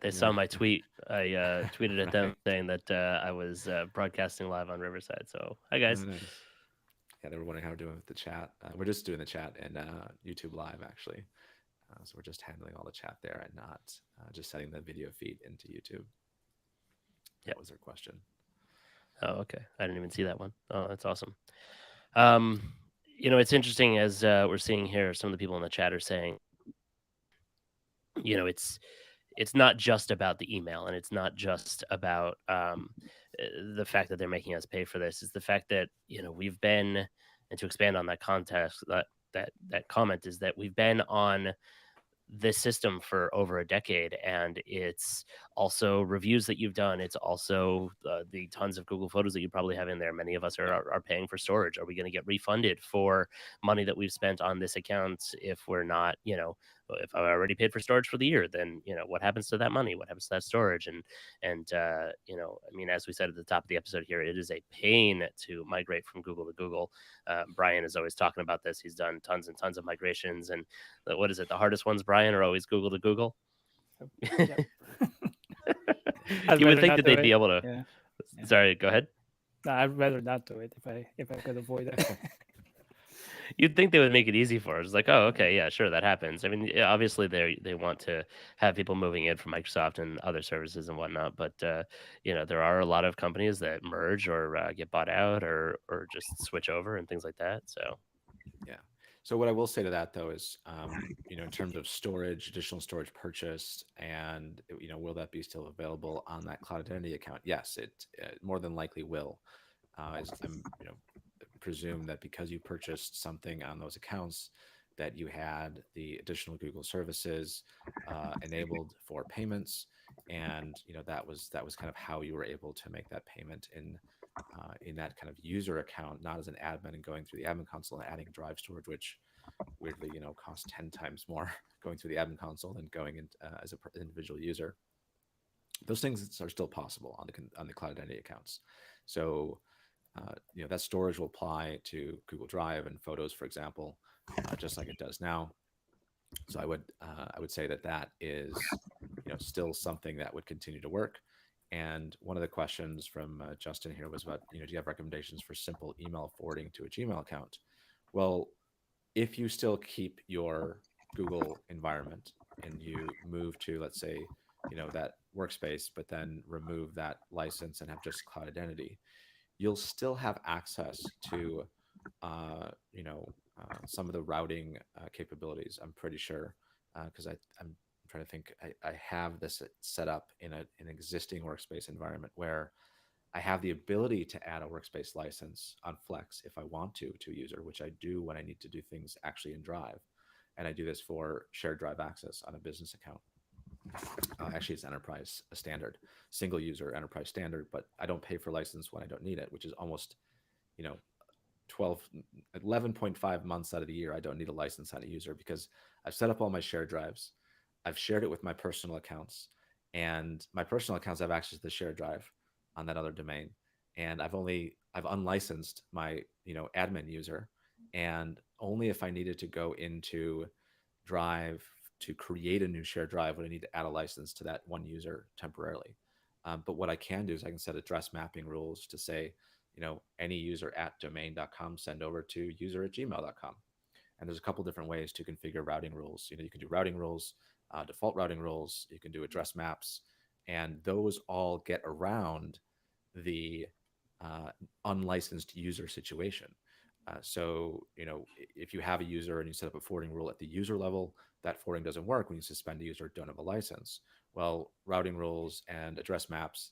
They saw my tweet. I tweeted at them saying that I was broadcasting live on Riverside. So hi guys. Oh, nice. Yeah, they were wondering how we're doing with the chat. We're just doing the chat and YouTube Live actually. So we're just handling all the chat there and not just setting the video feed into YouTube. That was their question. Oh, okay. I didn't even see that one. Oh, that's awesome. It's interesting as we're seeing here. Some of the people in the chat are saying, it's not just about the email, and it's not just about the fact that they're making us pay for this. It's the fact that we've been, and to expand on that context, that comment is that we've been on this system for over a decade, and it's also reviews that you've done. It's also the tons of Google Photos that you probably have in there. Many of us are paying for storage. Are we going to get refunded for money that we've spent on this account if we're not, if I already paid for storage for the year, then what happens to that money? What happens to that storage? And I mean, as we said at the top of the episode here, it is a pain to migrate from Google to Google. Brian is always talking about this. He's done tons and tons of migrations, and what is it? The hardest ones, Brian, are always Google to Google. Yep. You would think that they'd be able to. Yeah. Sorry, go ahead. No, I'd rather not do it if I could avoid it. You'd think they would make it easy for us. Like, oh, okay, yeah, sure, that happens. I mean, obviously they want to have people moving in from Microsoft and other services and whatnot, but there are a lot of companies that merge or get bought out or just switch over and things like that. So, yeah. So what I will say to that though is, in terms of storage, additional storage purchased, and will that be still available on that cloud identity account? Yes, it more than likely will. I'm presume that because you purchased something on those accounts, that you had the additional Google services enabled for payments, and that was kind of how you were able to make that payment in that kind of user account, not as an admin and going through the admin console and adding drive storage, which weirdly costs 10 times more going through the admin console than going in as an individual user. Those things are still possible on the cloud identity accounts. So that storage will apply to Google Drive and Photos, for example, just like it does now. So I would say that is still something that would continue to work. And one of the questions from Justin here was about do you have recommendations for simple email forwarding to a Gmail account? Well, if you still keep your Google environment and you move to, let's say, that workspace, but then remove that license and have just cloud identity, you'll still have access to, some of the routing capabilities. I'm pretty sure, because I'm trying to think. I have this set up in an existing workspace environment where I have the ability to add a workspace license on Flex if I want to a user, which I do when I need to do things actually in Drive. And I do this for shared Drive access on a business account. Actually, it's enterprise standard, single user enterprise standard, but I don't pay for license when I don't need it, which is almost, 11.5 months out of the year, I don't need a license on a user because I've set up all my shared drives. I've shared it with my personal accounts, and my personal accounts have access to the shared drive on that other domain. And I've unlicensed my, admin user. And only if I needed to go into Drive to create a new shared drive would I need to add a license to that one user temporarily. But what I can do is I can set address mapping rules to say, any user at domain.com send over to user@gmail.com. And there's a couple different ways to configure routing rules. You can do routing rules, default routing rules, you can do address maps, and those all get around the unlicensed user situation. So, if you have a user and you set up a forwarding rule at the user level, that forwarding doesn't work when you suspend a user, don't have a license. Well, routing rules and address maps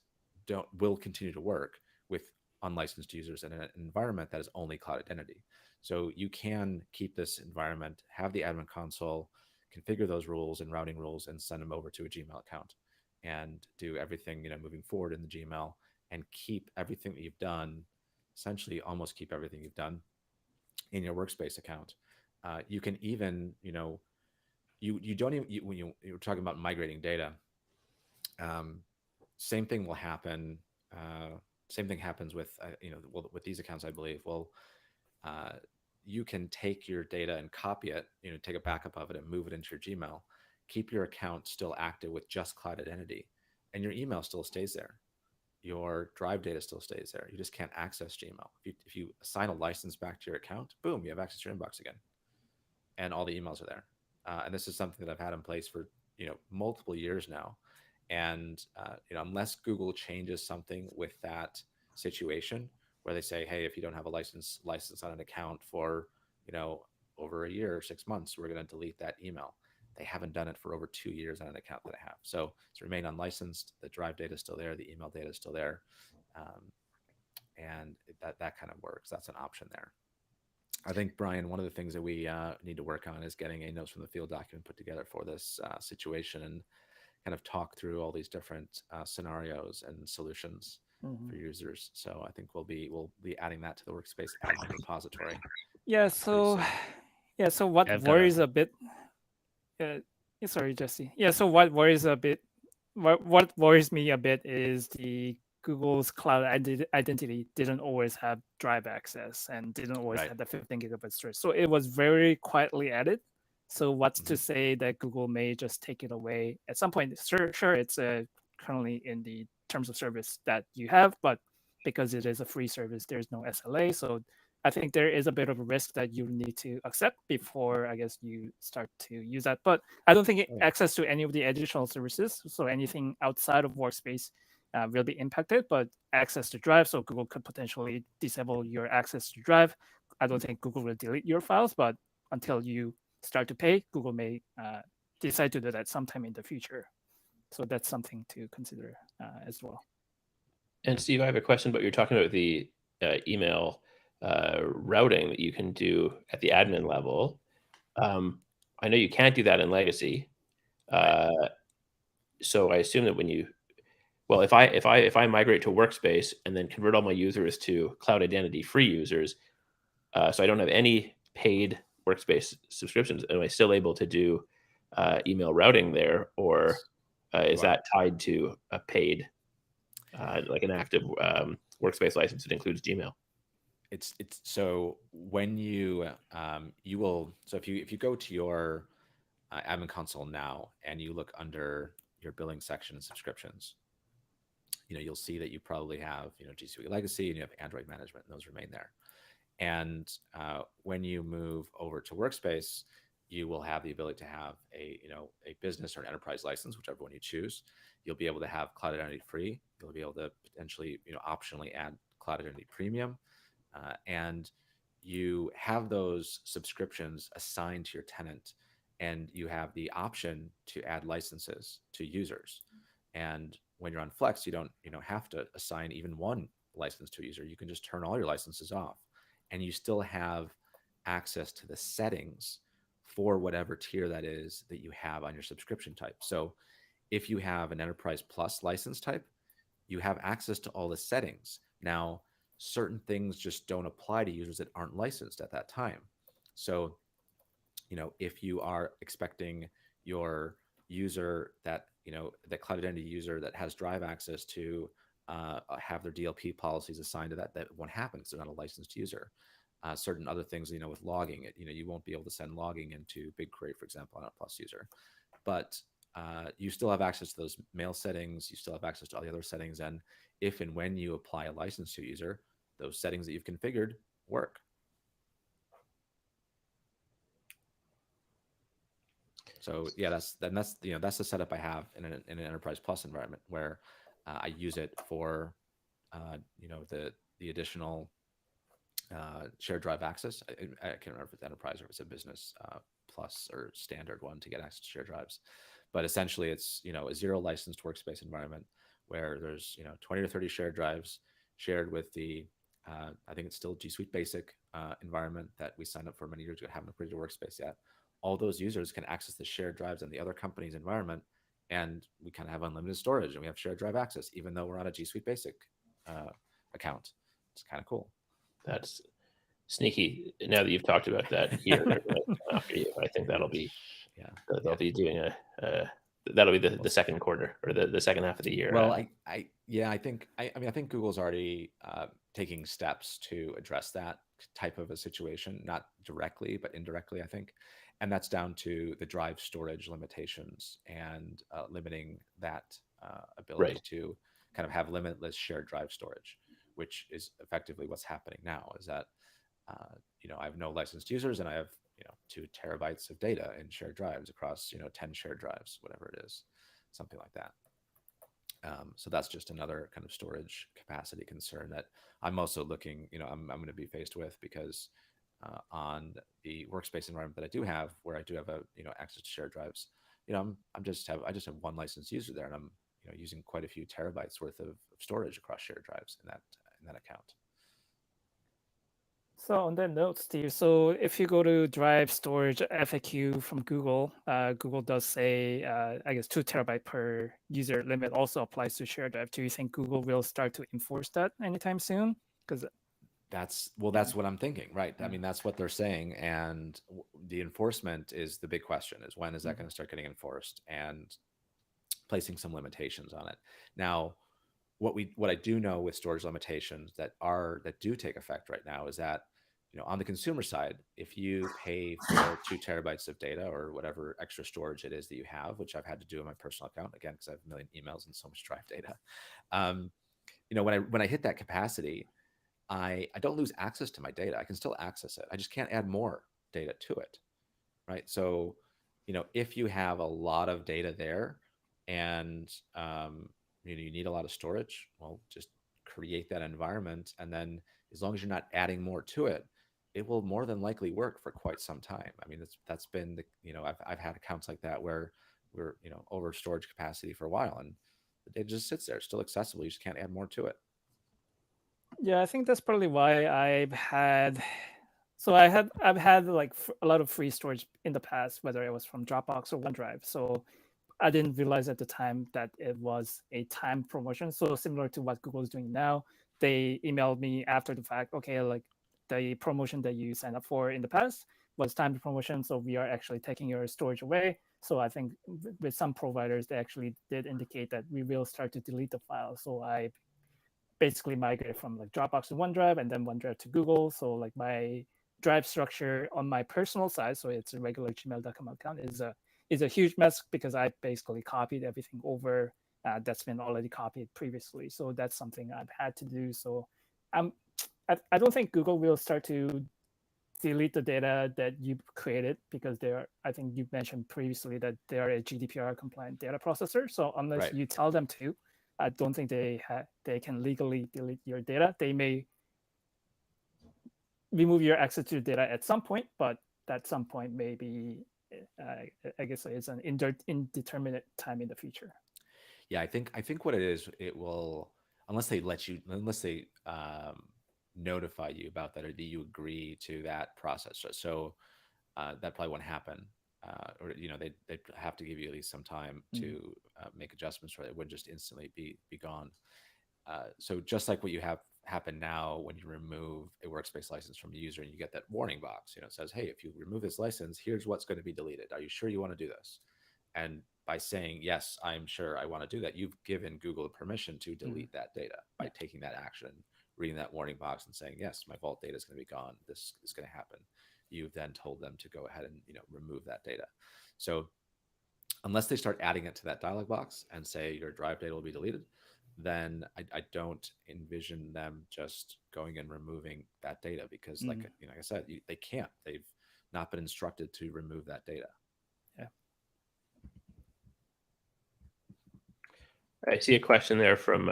will continue to work with unlicensed users in an environment that is only cloud identity. So you can keep this environment, have the admin console, configure those rules and routing rules, and send them over to a Gmail account, and do everything, moving forward in the Gmail, and keep everything that you've done, essentially almost keep everything you've done in your workspace account. You can even, you don't even, when you're talking about migrating data, same thing will happen. Same thing happens with, with these accounts, I believe. Well, you can take your data and copy it, take a backup of it and move it into your Gmail, keep your account still active with just cloud identity, and your email still stays there. Your Drive data still stays there. You just can't access Gmail. If you assign a license back to your account, boom, you have access to your inbox again, and all the emails are there. And this is something that I've had in place for multiple years now. And unless Google changes something with that situation, where they say, hey, if you don't have a license on an account for over a year or 6 months, we're going to delete that email. They haven't done it for over 2 years on an account that I have. So it's remain unlicensed. The Drive data is still there. The email data is still there. And that kind of works. That's an option there. I think, Brian, one of the things that we need to work on is getting a notes from the field document put together for this situation, and kind of talk through all these different scenarios and solutions for users. So I think we'll be adding that to the Workspace admin repository. Yeah. So what worries a bit? Sorry, Jesse. Yeah. So what worries me a bit is the Google's cloud identity didn't always have Drive access and didn't always have the 15 gigabyte storage. So it was very quietly added. So what's to say that Google may just take it away at some point? Sure, it's currently in the terms of service that you have, but because it is a free service, there's no SLA. So I think there is a bit of a risk that you need to accept before, I guess, you start to use that. But I don't think access to any of the additional services, so anything outside of Workspace, will be impacted. But access to Drive, so Google could potentially disable your access to Drive. I don't think Google will delete your files, but until you start to pay, Google may decide to do that sometime in the future. So that's something to consider as well. And Steve, I have a question, but you're talking about the email routing that you can do at the admin level. I know you can't do that in legacy. So I assume that if I migrate to Workspace and then convert all my users to cloud identity free users, so I don't have any paid Workspace subscriptions, am I still able to do email routing there, or is that tied to a paid, like an active Workspace license that includes Gmail? It's so when you if you go to your admin console now and you look under your billing section and subscriptions, you'll see that you probably have G Suite Legacy and you have Android management, and those remain there. And when you move over to Workspace, you will have the ability to have a business or an enterprise license, whichever one you choose. You'll be able to have cloud identity free. You'll be able to potentially optionally add cloud identity premium, and you have those subscriptions assigned to your tenant, and you have the option to add licenses to users. And when you're on Flex, you don't have to assign even one license to a user. You can just turn all your licenses off, and you still have access to the settings for whatever tier that is that you have on your subscription type. So if you have an Enterprise Plus license type, you have access to all the settings. Now, certain things just don't apply to users that aren't licensed at that time. So, if you are expecting your user that, that cloud identity user that has drive access to have their DLP policies assigned to that won't happen because they're not a licensed user. Certain other things, with logging, you won't be able to send logging into BigQuery, for example, on a Plus user. But you still have access to those mail settings. You still have access to all the other settings. And if and when you apply a license to a user, those settings that you've configured work. So yeah, that's the setup I have in an Enterprise Plus environment where I use it for the additional shared drive access. I can't remember if it's Enterprise or if it's a Business Plus or standard one to get access to shared drives. But essentially, it's a zero licensed workspace environment where there's 20 or 30 shared drives shared with the I think it's still G Suite Basic environment that we signed up for many years ago. Haven't upgraded to Workspace yet. All those users can access the shared drives in the other company's environment, and we kind of have unlimited storage and we have shared drive access, even though we're on a G Suite Basic account. It's kind of cool. That's sneaky. Now that you've talked about that here, after you, I think that'll be be doing that'll be the second quarter or the second half of the year. Well, I think Google's already taking steps to address that type of a situation, not directly but indirectly, I think. And that's down to the drive storage limitations and limiting that ability to kind of have limitless shared drive storage, which is effectively what's happening now. Is that I have no licensed users and I have 2 terabytes of data in shared drives across 10 shared drives, whatever it is, something like that. So that's just another kind of storage capacity concern that I'm also looking, I'm going to be faced with, because on the workspace environment that I do have, where I do have access to shared drives, I just have one licensed user there, and I'm using quite a few terabytes worth of storage across shared drives in that account. So on that note, Steve, so if you go to drive storage FAQ from Google, Google does say, I guess 2 terabyte per user limit also applies to shared drive. Do you think Google will start to enforce that anytime soon? Because that's what I'm thinking, right? I mean, that's what they're saying, and the enforcement is the big question: is when is that going to start getting enforced and placing some limitations on it? Now, what I do know with storage limitations that do take effect right now is that on the consumer side, if you pay for 2 terabytes of data or whatever extra storage it is that you have, which I've had to do on my personal account, again, because I have a million emails and so much drive data, when I hit that capacity, I don't lose access to my data. I can still access it. I just can't add more data to it, right? So, if you have a lot of data there and you need a lot of storage, well, just create that environment, and then as long as you're not adding more to it, it will more than likely work for quite some time. I mean, that's been I've had accounts like that where we're over storage capacity for a while, and the data just sits there, still accessible. You just can't add more to it. Yeah, I think that's probably why I've had like a lot of free storage in the past, whether it was from Dropbox or OneDrive. So I didn't realize at the time that it was a timed promotion. So similar to what Google is doing now, they emailed me after the fact, okay, like the promotion that you signed up for in the past was timed promotion, so we are actually taking your storage away. So I think with some providers, they actually did indicate that we will start to delete the file. So I basically migrated from like Dropbox to OneDrive and then OneDrive to Google. So like my drive structure on my personal side, so it's a regular gmail.com account, is a huge mess because I basically copied everything over that's been already copied previously. So that's something I've had to do. So I don't think Google will start to delete the data that you created, because I think you mentioned previously that they are a GDPR compliant data processor. So unless you tell them to, I don't think they can legally delete your data. They may remove your access to the data at some point, but that some point maybe I guess it's an indeterminate time in the future. Yeah, I think what it is, it will, unless they notify you about that, or that you agree to that process. So that probably won't happen. Or they have to give you at least some time to make adjustments, or it would just instantly be gone. So just like what you have happen now when you remove a workspace license from a user, and you get that warning box, it says, hey, if you remove this license, here's what's going to be deleted. Are you sure you want to do this? And by saying, yes, I'm sure I want to do that, you've given Google permission to delete that data by taking that action, reading that warning box and saying, yes, my vault data is going to be gone. This is going to happen. You've then told them to go ahead and remove that data. So unless they start adding it to that dialog box and say your drive data will be deleted, then I don't envision them just going and removing that data, because like I said, they can't. They've not been instructed to remove that data. Yeah. I see a question there from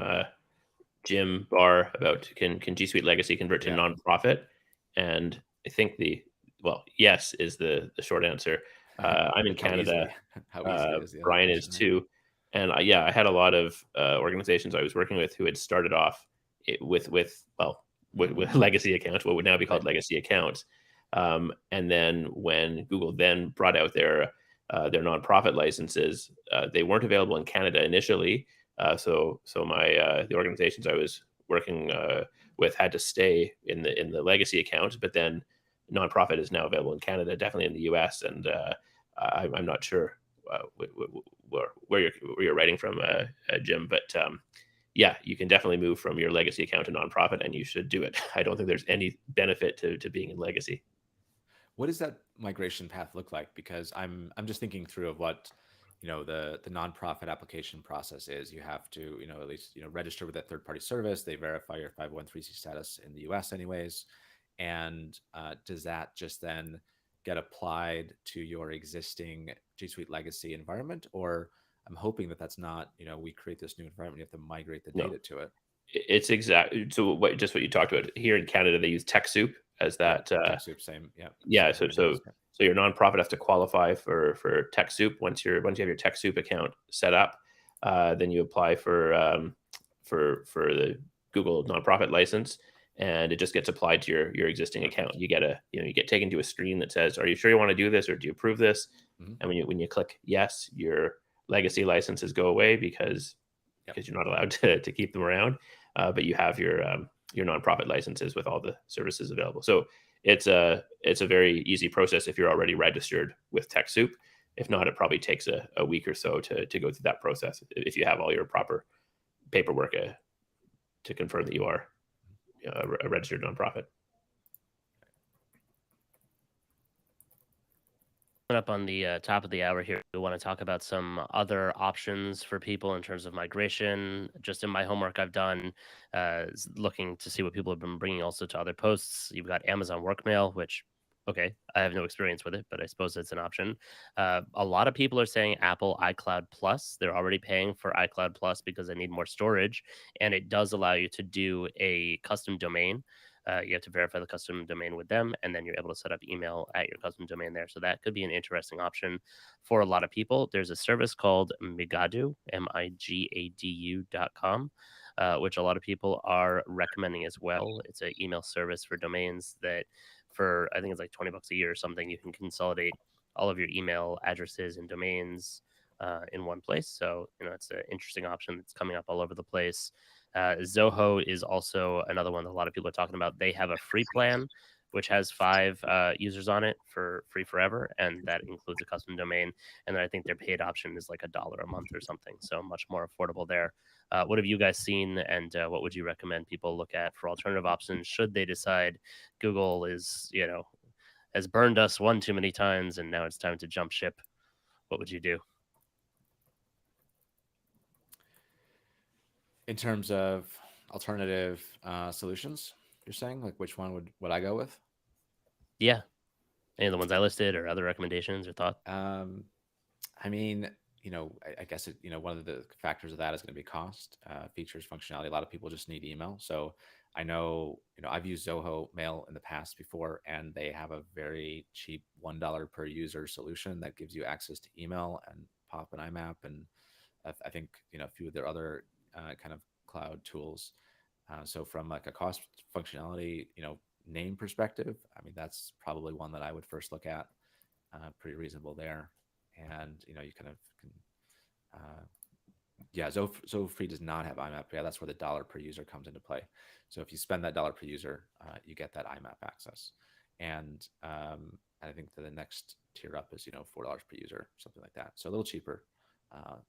Jim Barr about can G Suite Legacy convert to nonprofit? And I think yes is the short answer. I'm in Canada. How easy is Brian is too. And I had a lot of organizations I was working with who had started off with legacy accounts, what would now be called legacy accounts. And then when Google then brought out their nonprofit licenses, they weren't available in Canada initially. So the organizations I was working with had to stay in the legacy account, but then nonprofit is now available in Canada, definitely in the US, and I'm not sure where you're writing from, Jim, but you can definitely move from your legacy account to nonprofit, and you should do it. I don't think there's any benefit to being in legacy. What does that migration path look like? Because I'm just thinking through of what the nonprofit application process is. You have to at least register with that third-party service. They verify your 501(c) status in the US anyways, and does that just then get applied to your existing G Suite legacy environment? Or I'm hoping that that's not, we create this new environment, you have to migrate the data to it. It's exactly so what you talked about. Here in Canada, they use TechSoup as that. TechSoup, same, So your nonprofit has to qualify for TechSoup. Once you have your TechSoup account set up, then you apply for the Google nonprofit license, and it just gets applied to your existing account. You get taken to a screen that says, "Are you sure you want to do this, or do you approve this?" And when you click yes, your legacy licenses go away because you're not allowed to keep them around. But you have your nonprofit licenses with all the services available. So it's a very easy process if you're already registered with TechSoup. If not, it probably takes a week or so to go through that process if you have all your proper paperwork to confirm that you are a registered nonprofit. Up on the top of the hour here, we want to talk about some other options for people in terms of migration. Just in my homework I've done, looking to see what people have been bringing also to other posts. You've got Amazon Workmail, which, okay, I have no experience with it, but I suppose it's an option. A lot of people are saying Apple iCloud Plus. They're already paying for iCloud Plus because they need more storage, and it does allow you to do a custom domain. You have to verify the custom domain with them, and then you're able to set up email at your custom domain there. So that could be an interesting option for a lot of people. There's a service called Migadu, Migadu.com, which a lot of people are recommending as well. It's an email service for domains that for, I think it's like $20 a year or something, you can consolidate all of your email addresses and domains in one place. So, it's an interesting option that's coming up all over the place. Zoho is also another one that a lot of people are talking about. They have a free plan, which has 5 users on it for free forever, and that includes a custom domain. And then I think their paid option is like $1 a month or something, so much more affordable there. What have you guys seen, and what would you recommend people look at for alternative options should they decide Google is, has burned us one too many times and now it's time to jump ship? What would you do? In terms of alternative solutions, you're saying, like, which one would I go with? Yeah, any of the ones I listed, or other recommendations or thoughts? I mean, I guess one of the factors of that is going to be cost, features, functionality. A lot of people just need email. So I know, I've used Zoho Mail in the past before, and they have a very cheap $1 per user solution that gives you access to email and POP and IMAP and I think a few of their other kind of cloud tools. So from like a cost functionality, name perspective, I mean, that's probably one that I would first look at. Pretty reasonable there, and you kind of can. Zoho Free does not have IMAP. Yeah, that's where the dollar per user comes into play. So if you spend that dollar per user, you get that IMAP access. And I think the next tier up is $4 per user, something like that. So a little cheaper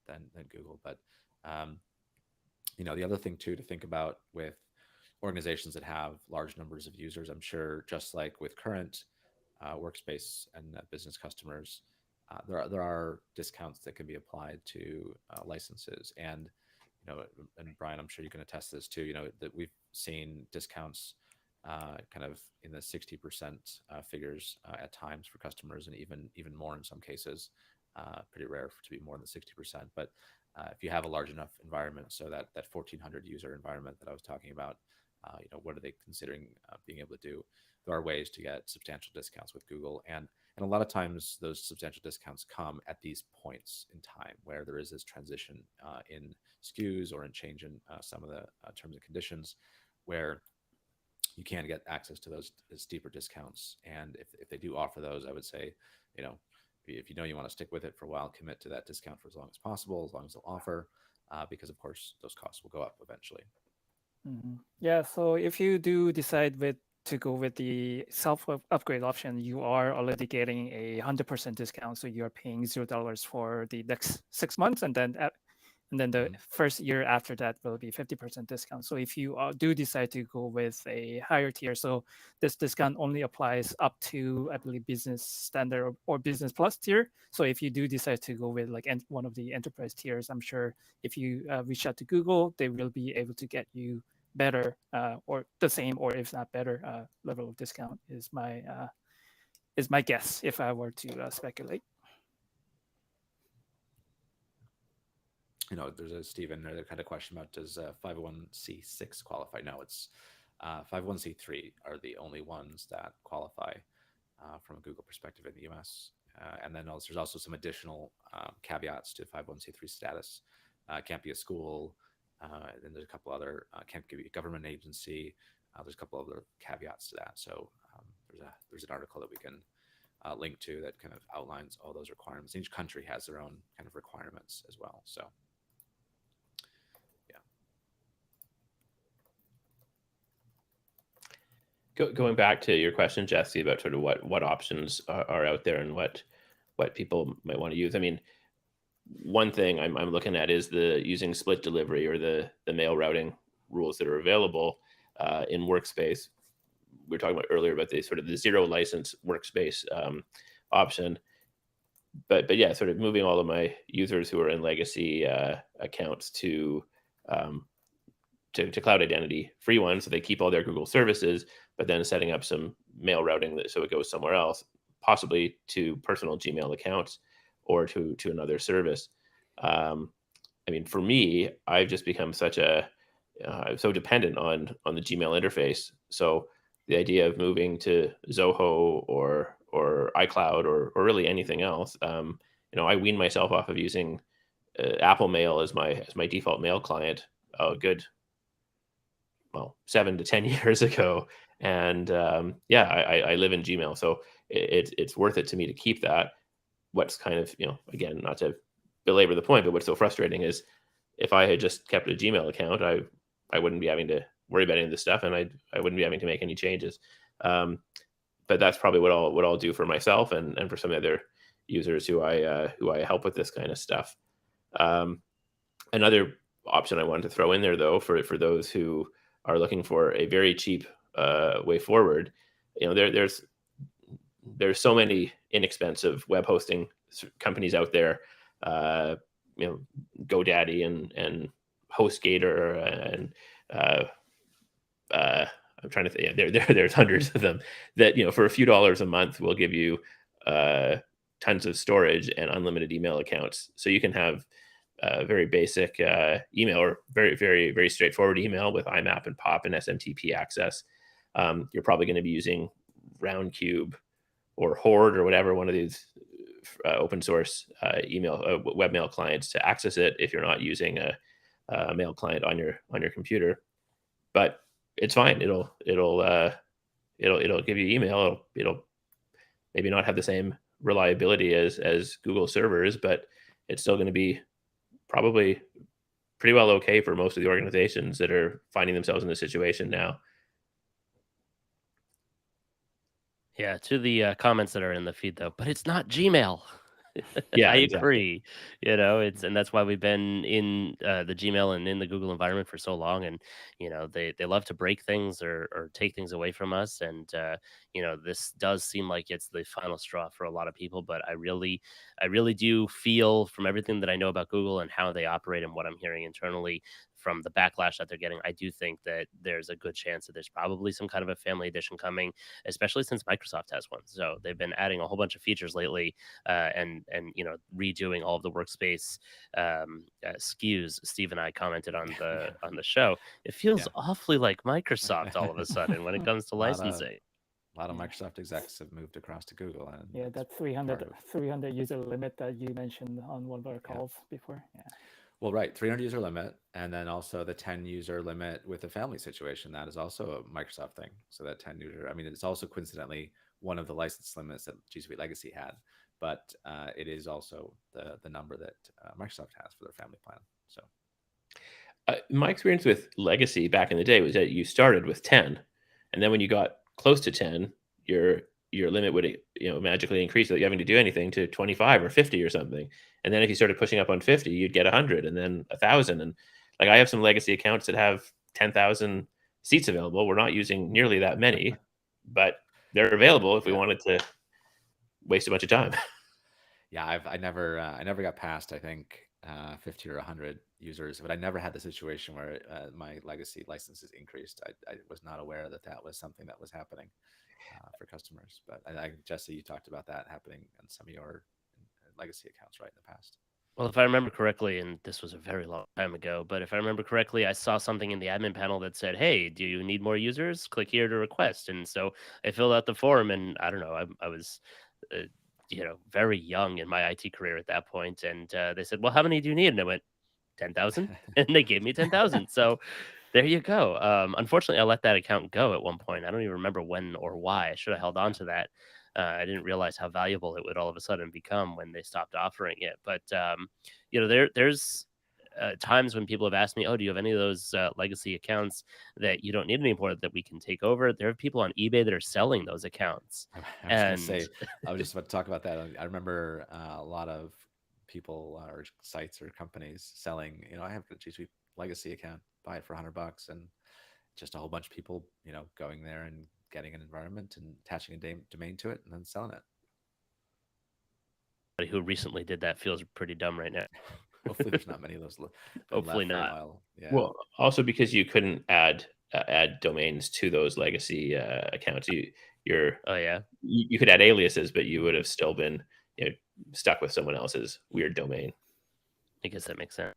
than Google. But the other thing too to think about with organizations that have large numbers of users, I'm sure just like with current workspace and business customers, there are discounts that can be applied to licenses, and and Brian, I'm sure you can attest to this too. That we've seen discounts kind of in the 60% figures at times for customers, and even more in some cases. Pretty rare to be more than 60%, but if you have a large enough environment, so that 1,400 user environment that I was talking about, what are they considering being able to do? There are ways to get substantial discounts with Google, and a lot of times those substantial discounts come at these points in time where there is this transition in SKUs or in change in some of the terms and conditions, where you can get access to those steeper discounts. And if they do offer those, I would say, if you want to stick with it for a while, commit to that discount for as long as possible, as long as they'll offer, because of course those costs will go up eventually. Mm-hmm. Yeah, so if you do decide to go with the self upgrade option, you are already getting a 100% discount. So you are paying $0 for the next 6 months, and then the first year after that will be 50% discount. So if you do decide to go with a higher tier, so this discount only applies up to, I believe, business standard or business plus tier. So if you do decide to go with like one of the enterprise tiers, I'm sure if you reach out to Google, they will be able to get you better or the same, or if not better level of discount is my guess if I were to speculate. There's a Stephen there that had a question about, does 501c6 qualify? No, it's 501c3 are the only ones that qualify from a Google perspective in the US. And then there's also some additional caveats to 501c3 status. Can't be a school. Then there's a couple other, can't give you a government agency. There's a couple other caveats to that. So there's an article that we can link to that kind of outlines all those requirements. Each country has their own kind of requirements as well. So going back to your question, Jesse, about sort of what options are out there and what people might want to use. I mean, one thing I'm looking at is using split delivery or the mail routing rules that are available in Workspace. We were talking about earlier about the sort of the zero license Workspace option, but yeah, sort of moving all of my users who are in legacy accounts to cloud identity free ones, so they keep all their Google services, but then setting up some mail routing so it goes somewhere else, possibly to personal Gmail accounts or to another service. I mean, for me, I've just become so dependent on the Gmail interface. So the idea of moving to Zoho or iCloud or really anything else, I weaned myself off of using Apple Mail as my default mail client a good 7 to 10 years ago, and I live in Gmail, so it's worth it to me to keep that. What's kind of, again, not to belabor the point, but what's so frustrating is if I had just kept a Gmail account, I wouldn't be having to worry about any of this stuff, and I wouldn't be having to make any changes. But that's probably what I'll do for myself and for some other users who I help with this kind of stuff. Another option I wanted to throw in there, though, for those who are looking for a very cheap way forward, there's so many inexpensive web hosting companies out there, GoDaddy and HostGator and I'm trying to think. Yeah, there's hundreds of them that for a few dollars a month will give you tons of storage and unlimited email accounts, so you can have very basic email or very, very, very straightforward email with IMAP and POP and SMTP access. You're probably going to be using Roundcube or Horde or whatever, one of these open source email webmail clients to access it if you're not using a mail client on your computer. But it's fine. It'll give you email. It'll maybe not have the same reliability as Google servers, but it's still going to be probably pretty well okay for most of the organizations that are finding themselves in this situation now. Yeah, to the comments that are in the feed though, but it's not Gmail. Yeah, I exactly. agree. And that's why we've been in the Gmail and in the Google environment for so long. And they love to break things or take things away from us. And this does seem like it's the final straw for a lot of people. But I really do feel, from everything that I know about Google and how they operate and what I'm hearing internally from the backlash that they're getting, I do think that there's a good chance that there's probably some kind of a family edition coming, especially since Microsoft has one. So they've been adding a whole bunch of features lately, and redoing all of the workspace SKUs. Steve and I commented on the show. It feels awfully like Microsoft all of a sudden when it comes to licensing. A lot of Microsoft execs have moved across to Google. And that 300 user limit that you mentioned on one of our calls before. Yeah. Well, right, 300 user limit, and then also the 10 user limit with the family situation. That is also a Microsoft thing. So that 10 user, I mean, it's also coincidentally one of the license limits that G Suite Legacy had, but it is also the number that Microsoft has for their family plan. So my experience with Legacy back in the day was that you started with 10, and then when you got close to 10, your limit would magically increase without you having to do anything to 25 or 50 or something. And then if you started pushing up on 50, you'd get 100 and then 1,000. And like I have some legacy accounts that have 10,000 seats available. We're not using nearly that many, but they're available if we wanted to waste a bunch of time. Yeah, I never got past, I think, 50 or 100 users, but I never had the situation where my legacy licenses increased. I was not aware that was something that was happening for customers. But Jesse, you talked about that happening on some of your legacy accounts, right, in the past. Well, if I remember correctly, and this was a very long time ago, but if I remember correctly, I saw something in the admin panel that said, "Hey, do you need more users? Click here to request." And so I filled out the form, and I don't know, I was, very young in my IT career at that point, and they said, "Well, how many do you need?" And I went, 10,000, and they gave me 10,000. So there you go. Unfortunately, I let that account go at one point. I don't even remember when or why. I should have held on to that. I didn't realize how valuable it would all of a sudden become when they stopped offering it. But there's times when people have asked me, "Oh, do you have any of those legacy accounts that you don't need anymore that we can take over?" There are people on eBay that are selling those accounts. I was just about to talk about that. I remember a lot of people or sites or companies selling. I have a G Suite legacy account, buy it for $100, and just a whole bunch of people, going there and getting an environment and attaching a domain to it and then selling it. Who recently did that feels pretty dumb right now. Hopefully there's not many of those. Hopefully not. Yeah. Well, also because you couldn't add domains to those legacy accounts. You could add aliases, but you would have still been stuck with someone else's weird domain. I guess that makes sense.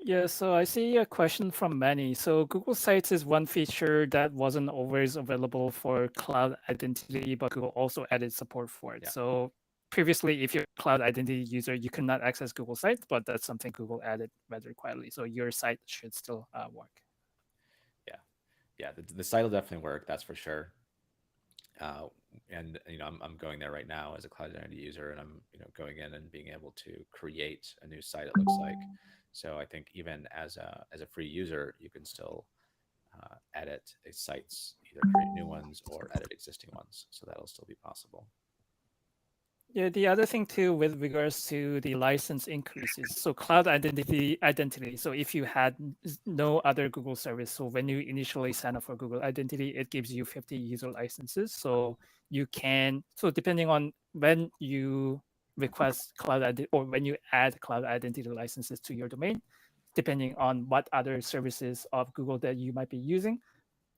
Yeah, so I see a question from Manny. So Google Sites is one feature that wasn't always available for cloud identity, but Google also added support for it. Yeah. So previously, if you're a cloud identity user, you could not access Google Sites, but that's something Google added rather quietly. So your site should still work. Yeah, the site will definitely work. That's for sure. And I'm going there right now as a cloud identity user, and I'm going in and being able to create a new site. It looks like. So I think even as a free user, you can still edit sites, either create new ones or edit existing ones. So that'll still be possible. Yeah, the other thing too, with regards to the license increases, so cloud identity. So if you had no other Google service, so when you initially sign up for Google Identity, it gives you 50 user licenses. So you can, depending on when you request cloud identity or when you add cloud identity licenses to your domain, depending on what other services of Google that you might be using,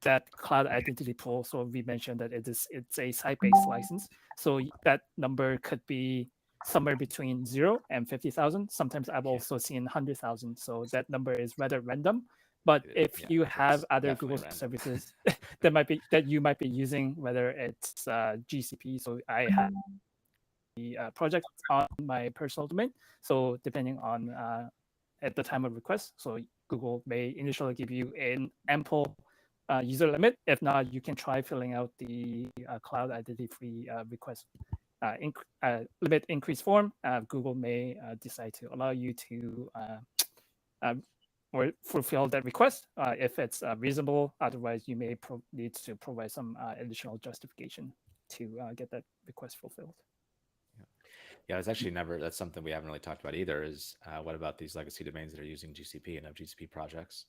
that cloud identity pool. So we mentioned that it's a site-based license. So that number could be somewhere between 0 and 50,000. Sometimes I've also seen 100,000. So that number is rather random. But if you have other Google services that you might be using, whether it's GCP, so I have project on my personal domain. So depending on at the time of request, so Google may initially give you an ample user limit. If not, you can try filling out the cloud identity free request limit increase form. Google may decide to allow you to or fulfill that request if it's reasonable. Otherwise, you may need to provide some additional justification to get that request fulfilled. Yeah, it's actually that's something we haven't really talked about either, is what about these legacy domains that are using GCP and have GCP projects?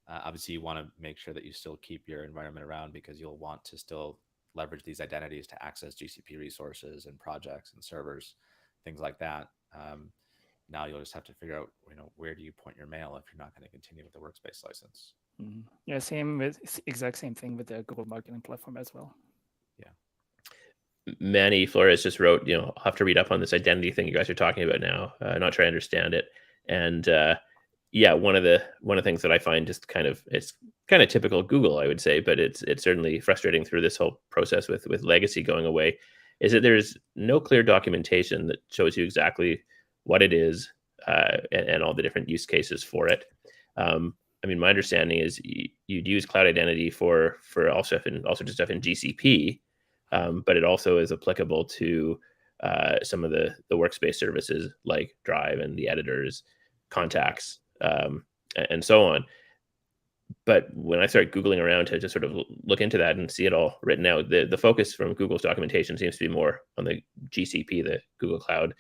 Obviously, you want to make sure that you still keep your environment around, because you'll want to still leverage these identities to access GCP resources and projects and servers, things like that. Now you'll just have to figure out, where do you point your mail if you're not going to continue with the Workspace license? Mm-hmm. Yeah, exact same thing with the Google Marketing Platform as well. Yeah. Manny Flores just wrote, I'll have to read up on this identity thing you guys are talking about now. Not sure I understand it. And yeah, one of the things that I find just it's kind of typical Google, I would say, but it's certainly frustrating through this whole process with legacy going away, is that there's no clear documentation that shows you exactly what it is and all the different use cases for it. I mean, my understanding is you'd use cloud identity for all stuff and all sorts of stuff in GCP, but it also is applicable to some of the workspace services like Drive and the editors, contacts, and so on. But when I start Googling around to just sort of look into that and see it all written out, the focus from Google's documentation seems to be more on the GCP, the Google Cloud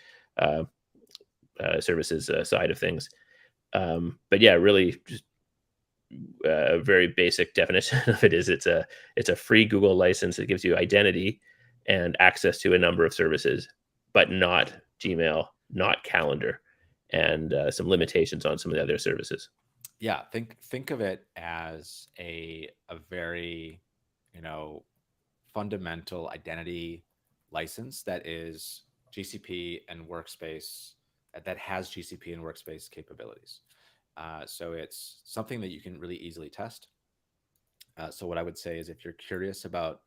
services side of things. But yeah, really just a very basic definition of it is it's a free Google license that gives you identity and access to a number of services, but not Gmail, not Calendar, and some limitations on some of the other services. Yeah, think of it as a very fundamental identity license that is GCP and Workspace, that has GCP and Workspace capabilities. So it's something that you can really easily test. So what I would say is, if you're curious about,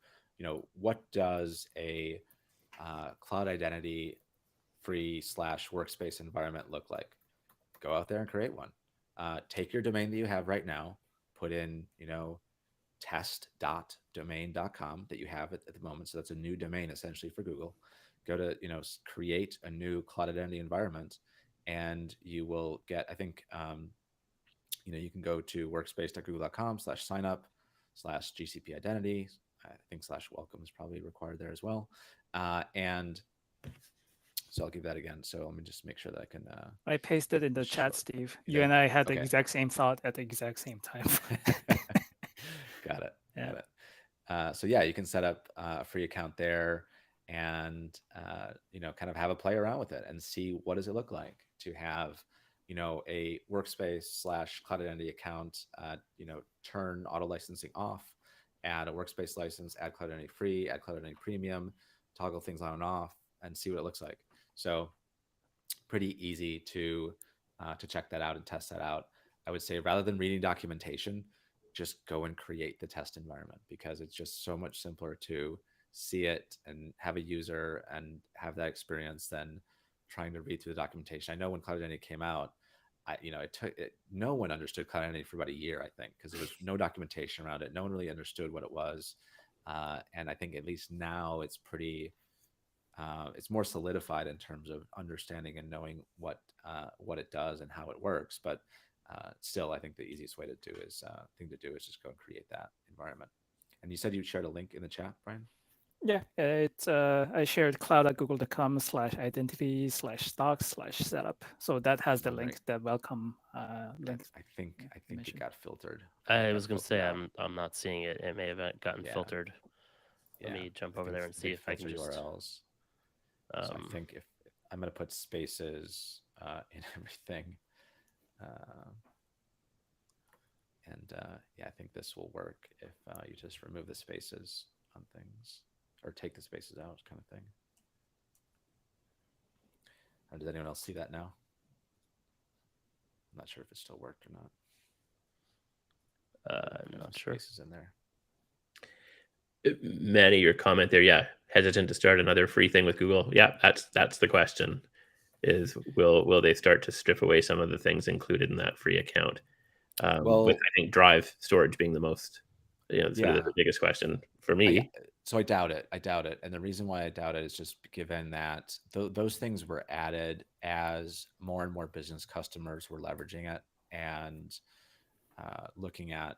what does a cloud identity free / workspace environment look like, go out there and create one. Take your domain that you have right now, put in, test.domain.com that you have at the moment. So that's a new domain essentially for Google. Go to, create a new cloud identity environment, and you will get, I think, you can go to workspace.google.com/signup/GCP identity. I think /welcome is probably required there as well. And so I'll give that again. So let me just make sure that I can. I pasted in the chat, Steve. You and I had the exact same thought at the exact same time. Got it. Yeah. Got it. So yeah, you can set up a free account there, and kind of have a play around with it and see what does it look like to have a Workspace / cloud identity account. Turn auto licensing off, add a Workspace license, add cloud identity free, add cloud identity premium, toggle things on and off, and see what it looks like. So pretty easy to check that out and test that out. I would say, rather than reading documentation, just go and create the test environment, because it's just so much simpler to see it and have a user and have that experience than trying to read through the documentation. I know when cloud identity came out, no one understood cloud identity for about a year, I think, because there was no documentation around it. No one really understood what it was. And I think at least now it's pretty, it's more solidified in terms of understanding and knowing what it does and how it works. But still, I think the easiest way to do is just go and create that environment. And you said you shared a link in the chat, Brian? Yeah, it's I shared cloud.google.com/identity/stocks/setup. So that has the link, the welcome link. I think it got filtered. I was going to say I'm not seeing it. It may have gotten filtered. Let me jump over there and see if I can just URLs. So I think if I'm going to put spaces in everything, and yeah, I think this will work if you just remove the spaces on things, or take the spaces out, kind of thing. Or does anyone else see that now? I'm not sure if it still worked or not. I'm not sure. Spaces in there. Manny, your comment there, yeah, hesitant to start another free thing with Google? Yeah, that's the question. Is will they start to strip away some of the things included in that free account? With I think drive storage being the most, sort of the biggest question for me. So I doubt it. And the reason why I doubt it is just given that those things were added as more and more business customers were leveraging it and looking at,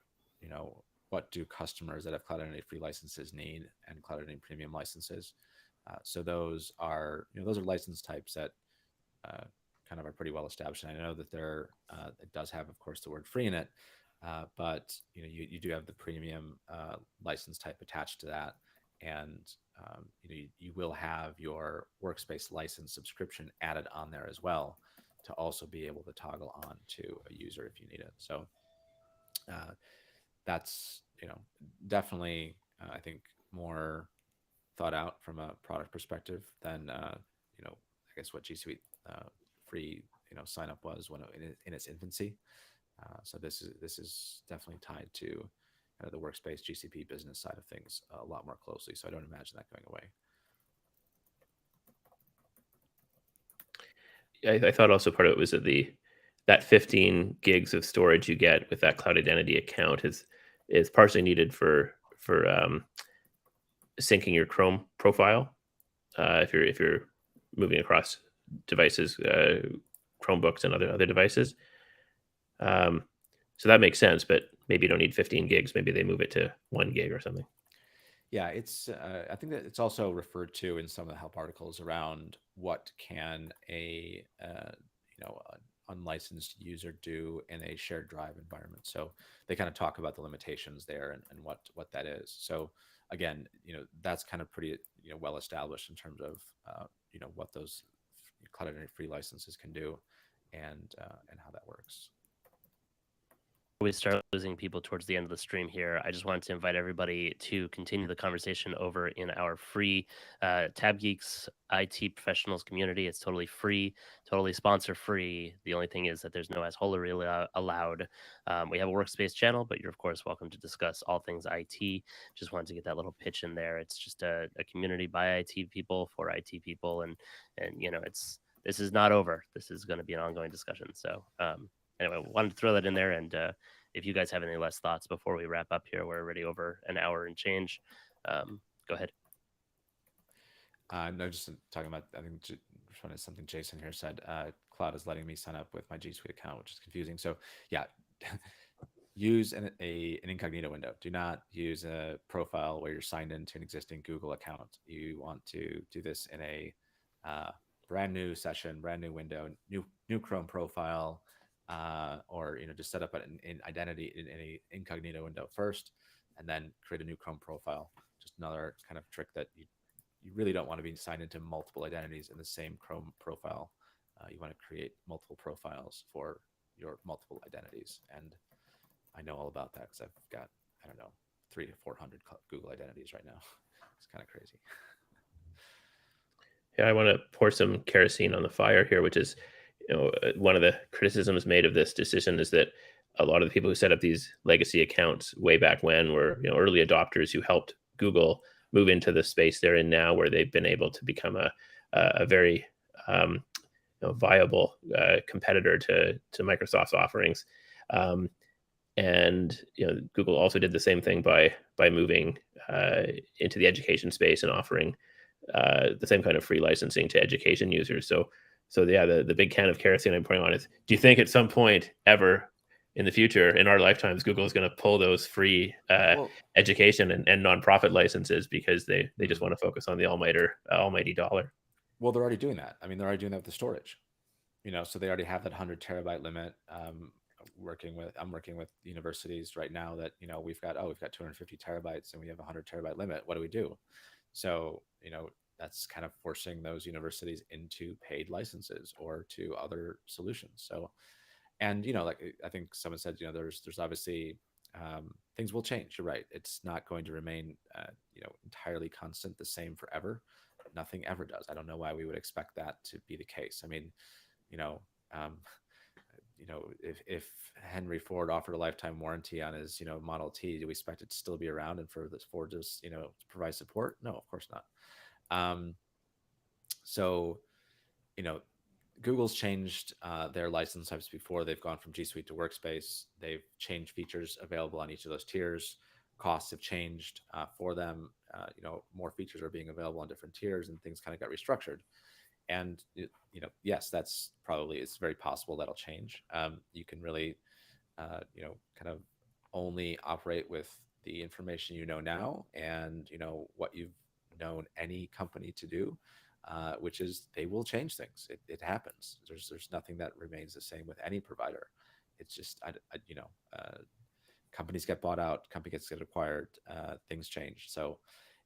what do customers that have Cloud Identity free licenses need and Cloud Identity premium licenses. So those are license types that kind of are pretty well established. And I know that it does have, of course, the word free in it, but you do have the premium license type attached to that, and you will have your Workspace license subscription added on there as well to also be able to toggle on to a user if you need it. So that's definitely I think more thought out from a product perspective than I guess what G Suite free sign up was when in its infancy. So this is definitely tied to the Workspace GCP business side of things a lot more closely. So I don't imagine that going away. I thought also part of it was that 15 gigs of storage you get with that Cloud Identity account is partially needed for syncing your Chrome profile if you're moving across devices, Chromebooks and other devices. So that makes sense, but maybe you don't need 15 gigs. Maybe they move it to 1 gig or something. Yeah, it's. I think that it's also referred to in some of the help articles around what can a unlicensed user do in a shared drive environment. So they kind of talk about the limitations there and what that is. So again, that's kind of pretty well established in terms of what those Cloud Identity free licenses can do and how that works. We start losing people towards the end of the stream here. I just wanted to invite everybody to continue the conversation over in our free Tab Geeks IT professionals community. It's totally free, totally sponsor free. The only thing is that there's no assholery allowed. We have a Workspace channel, but you're of course welcome to discuss all things IT. Just wanted to get that little pitch in there. It's just a community by IT people for IT people, and this is not over. This is going to be an ongoing discussion. So anyway, wanted to throw that in there, and if you guys have any last thoughts before we wrap up here, we're already over an hour and change. Go ahead. No, just talking about, I think, responding to something Jason here said, Cloud is letting me sign up with my G Suite account, which is confusing. So yeah, use an incognito window. Do not use a profile where you're signed into an existing Google account. You want to do this in a brand new session, brand new window, new Chrome profile, or just set up an identity in a incognito window first, and then create a new Chrome profile. Just another kind of trick that you really don't want to be signed into multiple identities in the same Chrome profile. You want to create multiple profiles for your multiple identities, and I know all about that because I've got 300 to 400 Google identities right now. It's kind of crazy. Yeah, I want to pour some kerosene on the fire here, which is, one of the criticisms made of this decision is that a lot of the people who set up these legacy accounts way back when were, early adopters who helped Google move into the space they're in now, where they've been able to become a very viable competitor to Microsoft's offerings. And Google also did the same thing by moving into the education space and offering the same kind of free licensing to education users. So yeah, the big can of kerosene I'm putting on is, do you think at some point ever in the future, in our lifetimes, Google is going to pull those free education and nonprofit licenses because they just want to focus on the almighty dollar? Well, they're already doing that. I mean, they're already doing that with the storage. So they already have that 100 terabyte limit. I'm working with universities right now that we've got 250 terabytes and we have a 100 terabyte limit. What do we do? So that's kind of forcing those universities into paid licenses or to other solutions. So, and like I think someone said, there's obviously things will change. You're right. It's not going to remain entirely constant, the same forever. Nothing ever does. I don't know why we would expect that to be the case. I mean, if Henry Ford offered a lifetime warranty on his Model T, do we expect it to still be around and for this Ford just to provide support? No, of course not. So Google's changed their license types before. They've gone from G Suite to Workspace. They've changed features available on each of those tiers. Costs have changed for them. More features are being available on different tiers, and things kind of got restructured. And yes, it's very possible that'll change. You can really, kind of only operate with the information now, and what you've known any company to do. Which is they will change things. It happens. There's nothing that remains the same with any provider. It's just companies get bought out, companies get acquired, things change. So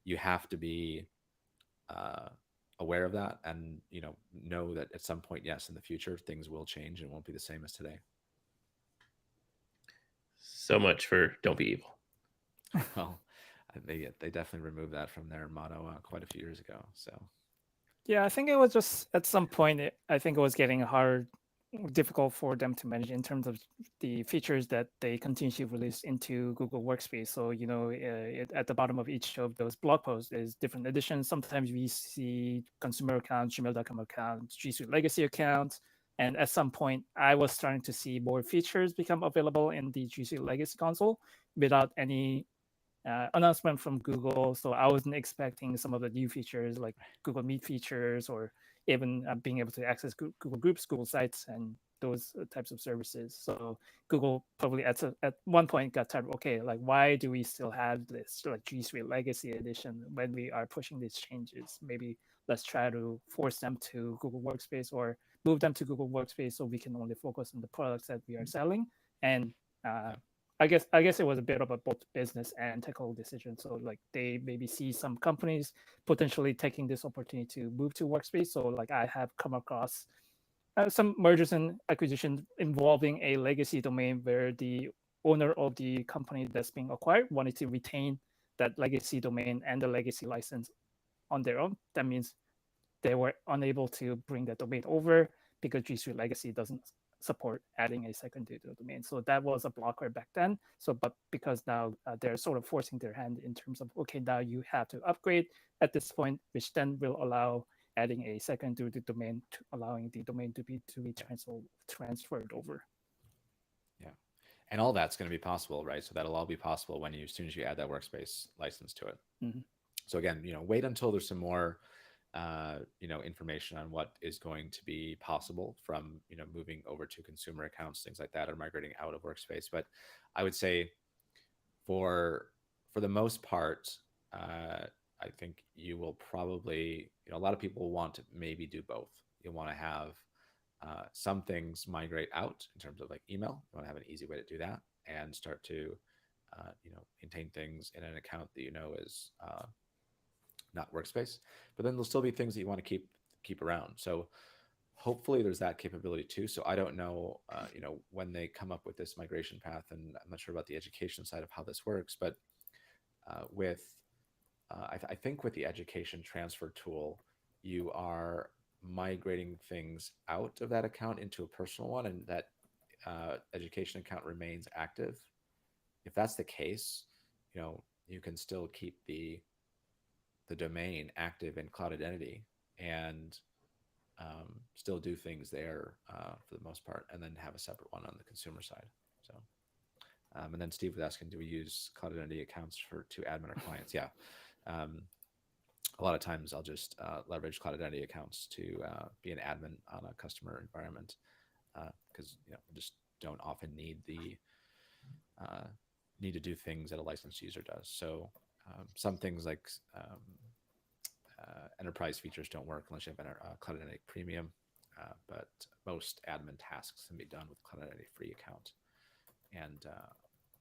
you have to be aware of that, and know that at some point, yes, in the future, things will change and won't be the same as today. So much for don't be evil. Well, they definitely removed that from their motto quite a few years ago. So. Yeah, I think it was just at some point, I think it was getting difficult for them to manage in terms of the features that they continuously release into Google Workspace. So, at the bottom of each of those blog posts is different editions. Sometimes we see consumer accounts, gmail.com accounts, G Suite legacy accounts. And at some point, I was starting to see more features become available in the G Suite legacy console without any announcement from Google. So I wasn't expecting some of the new features like Google Meet features, or even being able to access Google Groups, Google Sites, and those types of services. So Google probably at one point got tired. Okay, like why do we still have this like G Suite Legacy Edition when we are pushing these changes? Maybe let's try to force them to Google Workspace or move them to Google Workspace so we can only focus on the products that we are selling. And I guess it was a bit of a both business and technical decision. So like they maybe see some companies potentially taking this opportunity to move to Workspace. So like I have come across some mergers and acquisitions involving a legacy domain where the owner of the company that's being acquired wanted to retain that legacy domain and the legacy license on their own. That means they were unable to bring that domain over because G Suite Legacy doesn't support adding a second data domain. So that was a blocker back then. So, but because now they're sort of forcing their hand in terms of, okay, now you have to upgrade at this point, which then will allow adding a second data domain, allowing the domain to be transferred over. Yeah. And all that's going to be possible, right? So that'll all be possible as soon as you add that Workspace license to it. Mm-hmm. So again, wait until there's some more information on what is going to be possible from moving over to consumer accounts, things like that, or migrating out of Workspace. But I would say for the most part, I think you will probably, a lot of people want to maybe do both. You want to have some things migrate out in terms of like email. You want to have an easy way to do that and start to maintain things in an account that is not Workspace, but then there'll still be things that you want to keep around. So hopefully there's that capability too. So I don't know, when they come up with this migration path, and I'm not sure about the education side of how this works, but I think with the education transfer tool, you are migrating things out of that account into a personal one, and that education account remains active. If that's the case, you can still keep the domain active in Cloud Identity and still do things there for the most part, and then have a separate one on the consumer side. So, and then Steve was asking, do we use Cloud Identity accounts to admin our clients? Yeah. A lot of times I'll just leverage Cloud Identity accounts to be an admin on a customer environment because we just don't often need to do things that a licensed user does. So some things like enterprise features don't work unless you have Cloud Identity Premium, but most admin tasks can be done with Cloud Identity free account, and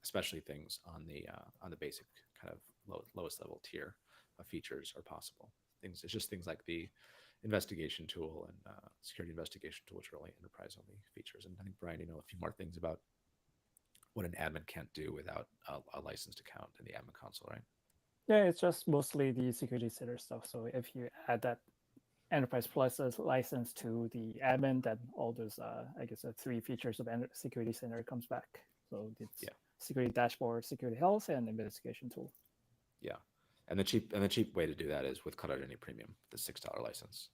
especially things on the basic kind of lowest level tier of features are possible. It's just things like the investigation tool and security investigation tool, which are only enterprise only features. And I think Brian, a few more things about what an admin can't do without a licensed account in the admin console, right? Yeah, it's just mostly the security setter stuff. So if you add that Enterprise Plus license to the admin, then all those, I guess, 3 features of Security Center comes back. So it's security dashboard, security health, and investigation tool. Yeah, and the cheap way to do that is with Cloud Identity Premium, the $6 license.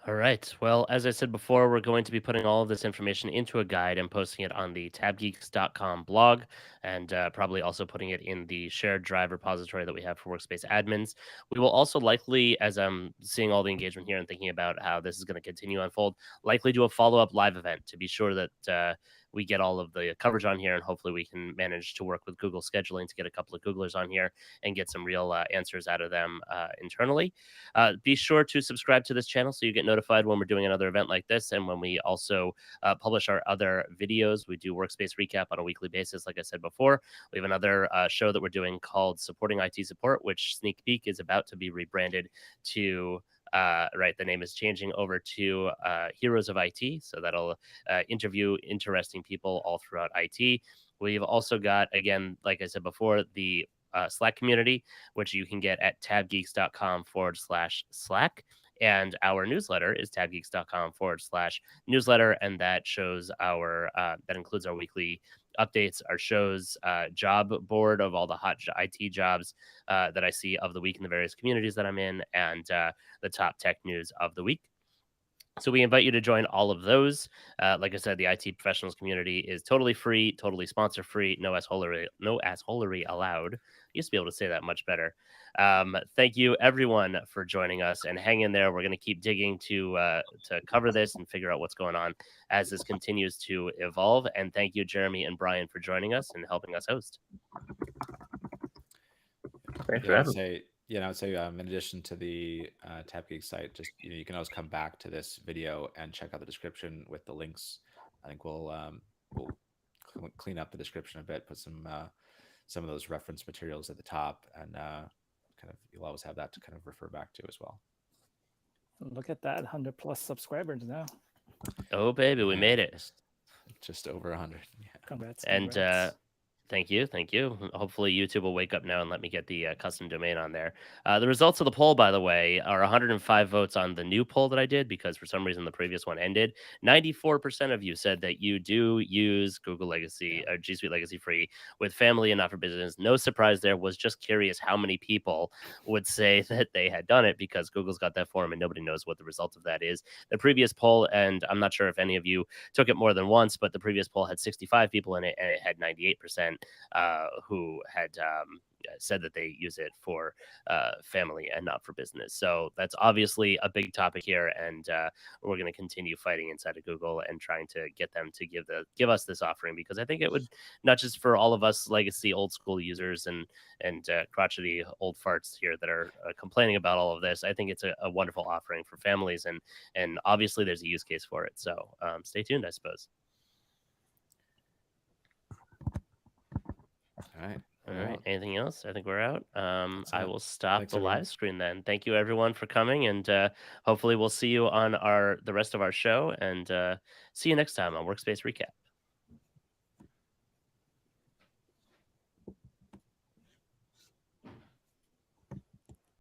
All right. Well, as I said before, we're going to be putting all of this information into a guide and posting it on the tabgeeks.com blog, and probably also putting it in the shared drive repository that we have for Workspace admins. We will also likely, as I'm seeing all the engagement here and thinking about how this is going to continue to unfold, likely do a follow-up live event to be sure that we get all of the coverage on here, and hopefully we can manage to work with Google scheduling to get a couple of Googlers on here and get some real answers out of them internally. Be sure to subscribe to this channel so you get notified when we're doing another event like this, and when we also publish our other videos. We do Workspace Recap on a weekly basis, like I said before. We have another show that we're doing called Supporting IT Support, which sneak peek is about to be rebranded to the name is changing over to Heroes of IT. So that'll interview interesting people all throughout IT. We've also got, again, like I said before, the Slack community, which you can get at tabgeeks.com/Slack. And our newsletter is tabgeeks.com/newsletter. And that shows that includes our weekly updates, our shows, job board of all the hot IT jobs that I see of the week in the various communities that I'm in, and the top tech news of the week. So we invite you to join all of those. Like I said, the IT professionals community is totally free, totally sponsor free, no assholery allowed. Used to be able to say that much better. Thank you everyone for joining us, and hang in there. We're going to keep digging to cover this and figure out what's going on as this continues to evolve. And thank you, Jeremy and Brian, for joining us and helping us host. Thanks for having me. I would say in addition to the TabGeek site, just you can always come back to this video and check out the description with the links. I think we'll clean up the description a bit, put some of those reference materials at the top, and you'll always have that to kind of refer back to as well. Look at that, 100+ subscribers now. Oh baby, we made it. Just over 100. Yeah. Congrats. And thank you. Hopefully YouTube will wake up now and let me get the custom domain on there. The results of the poll, by the way, are 105 votes on the new poll that I did, because for some reason the previous one ended. 94% of you said that you do use Google Legacy or G Suite Legacy Free with family and not for business. No surprise there. Was just curious how many people would say that they had done it, because Google's got that form and nobody knows what the result of that is. The previous poll, and I'm not sure if any of you took it more than once, but the previous poll had 65 people in it, and it had 98% who had said that they use it for family and not for business. So that's obviously a big topic here, and we're going to continue fighting inside of Google and trying to get them to give us this offering, because I think it would, not just for all of us legacy old school users and crotchety old farts here that are complaining about all of this, I think it's a wonderful offering for families, and obviously there's a use case for it. So stay tuned, I suppose. All right. Anything else? I think we're out. I will stop the live screen then. Thank you everyone for coming, and hopefully we'll see you on the rest of our show, and see you next time on Workspace Recap.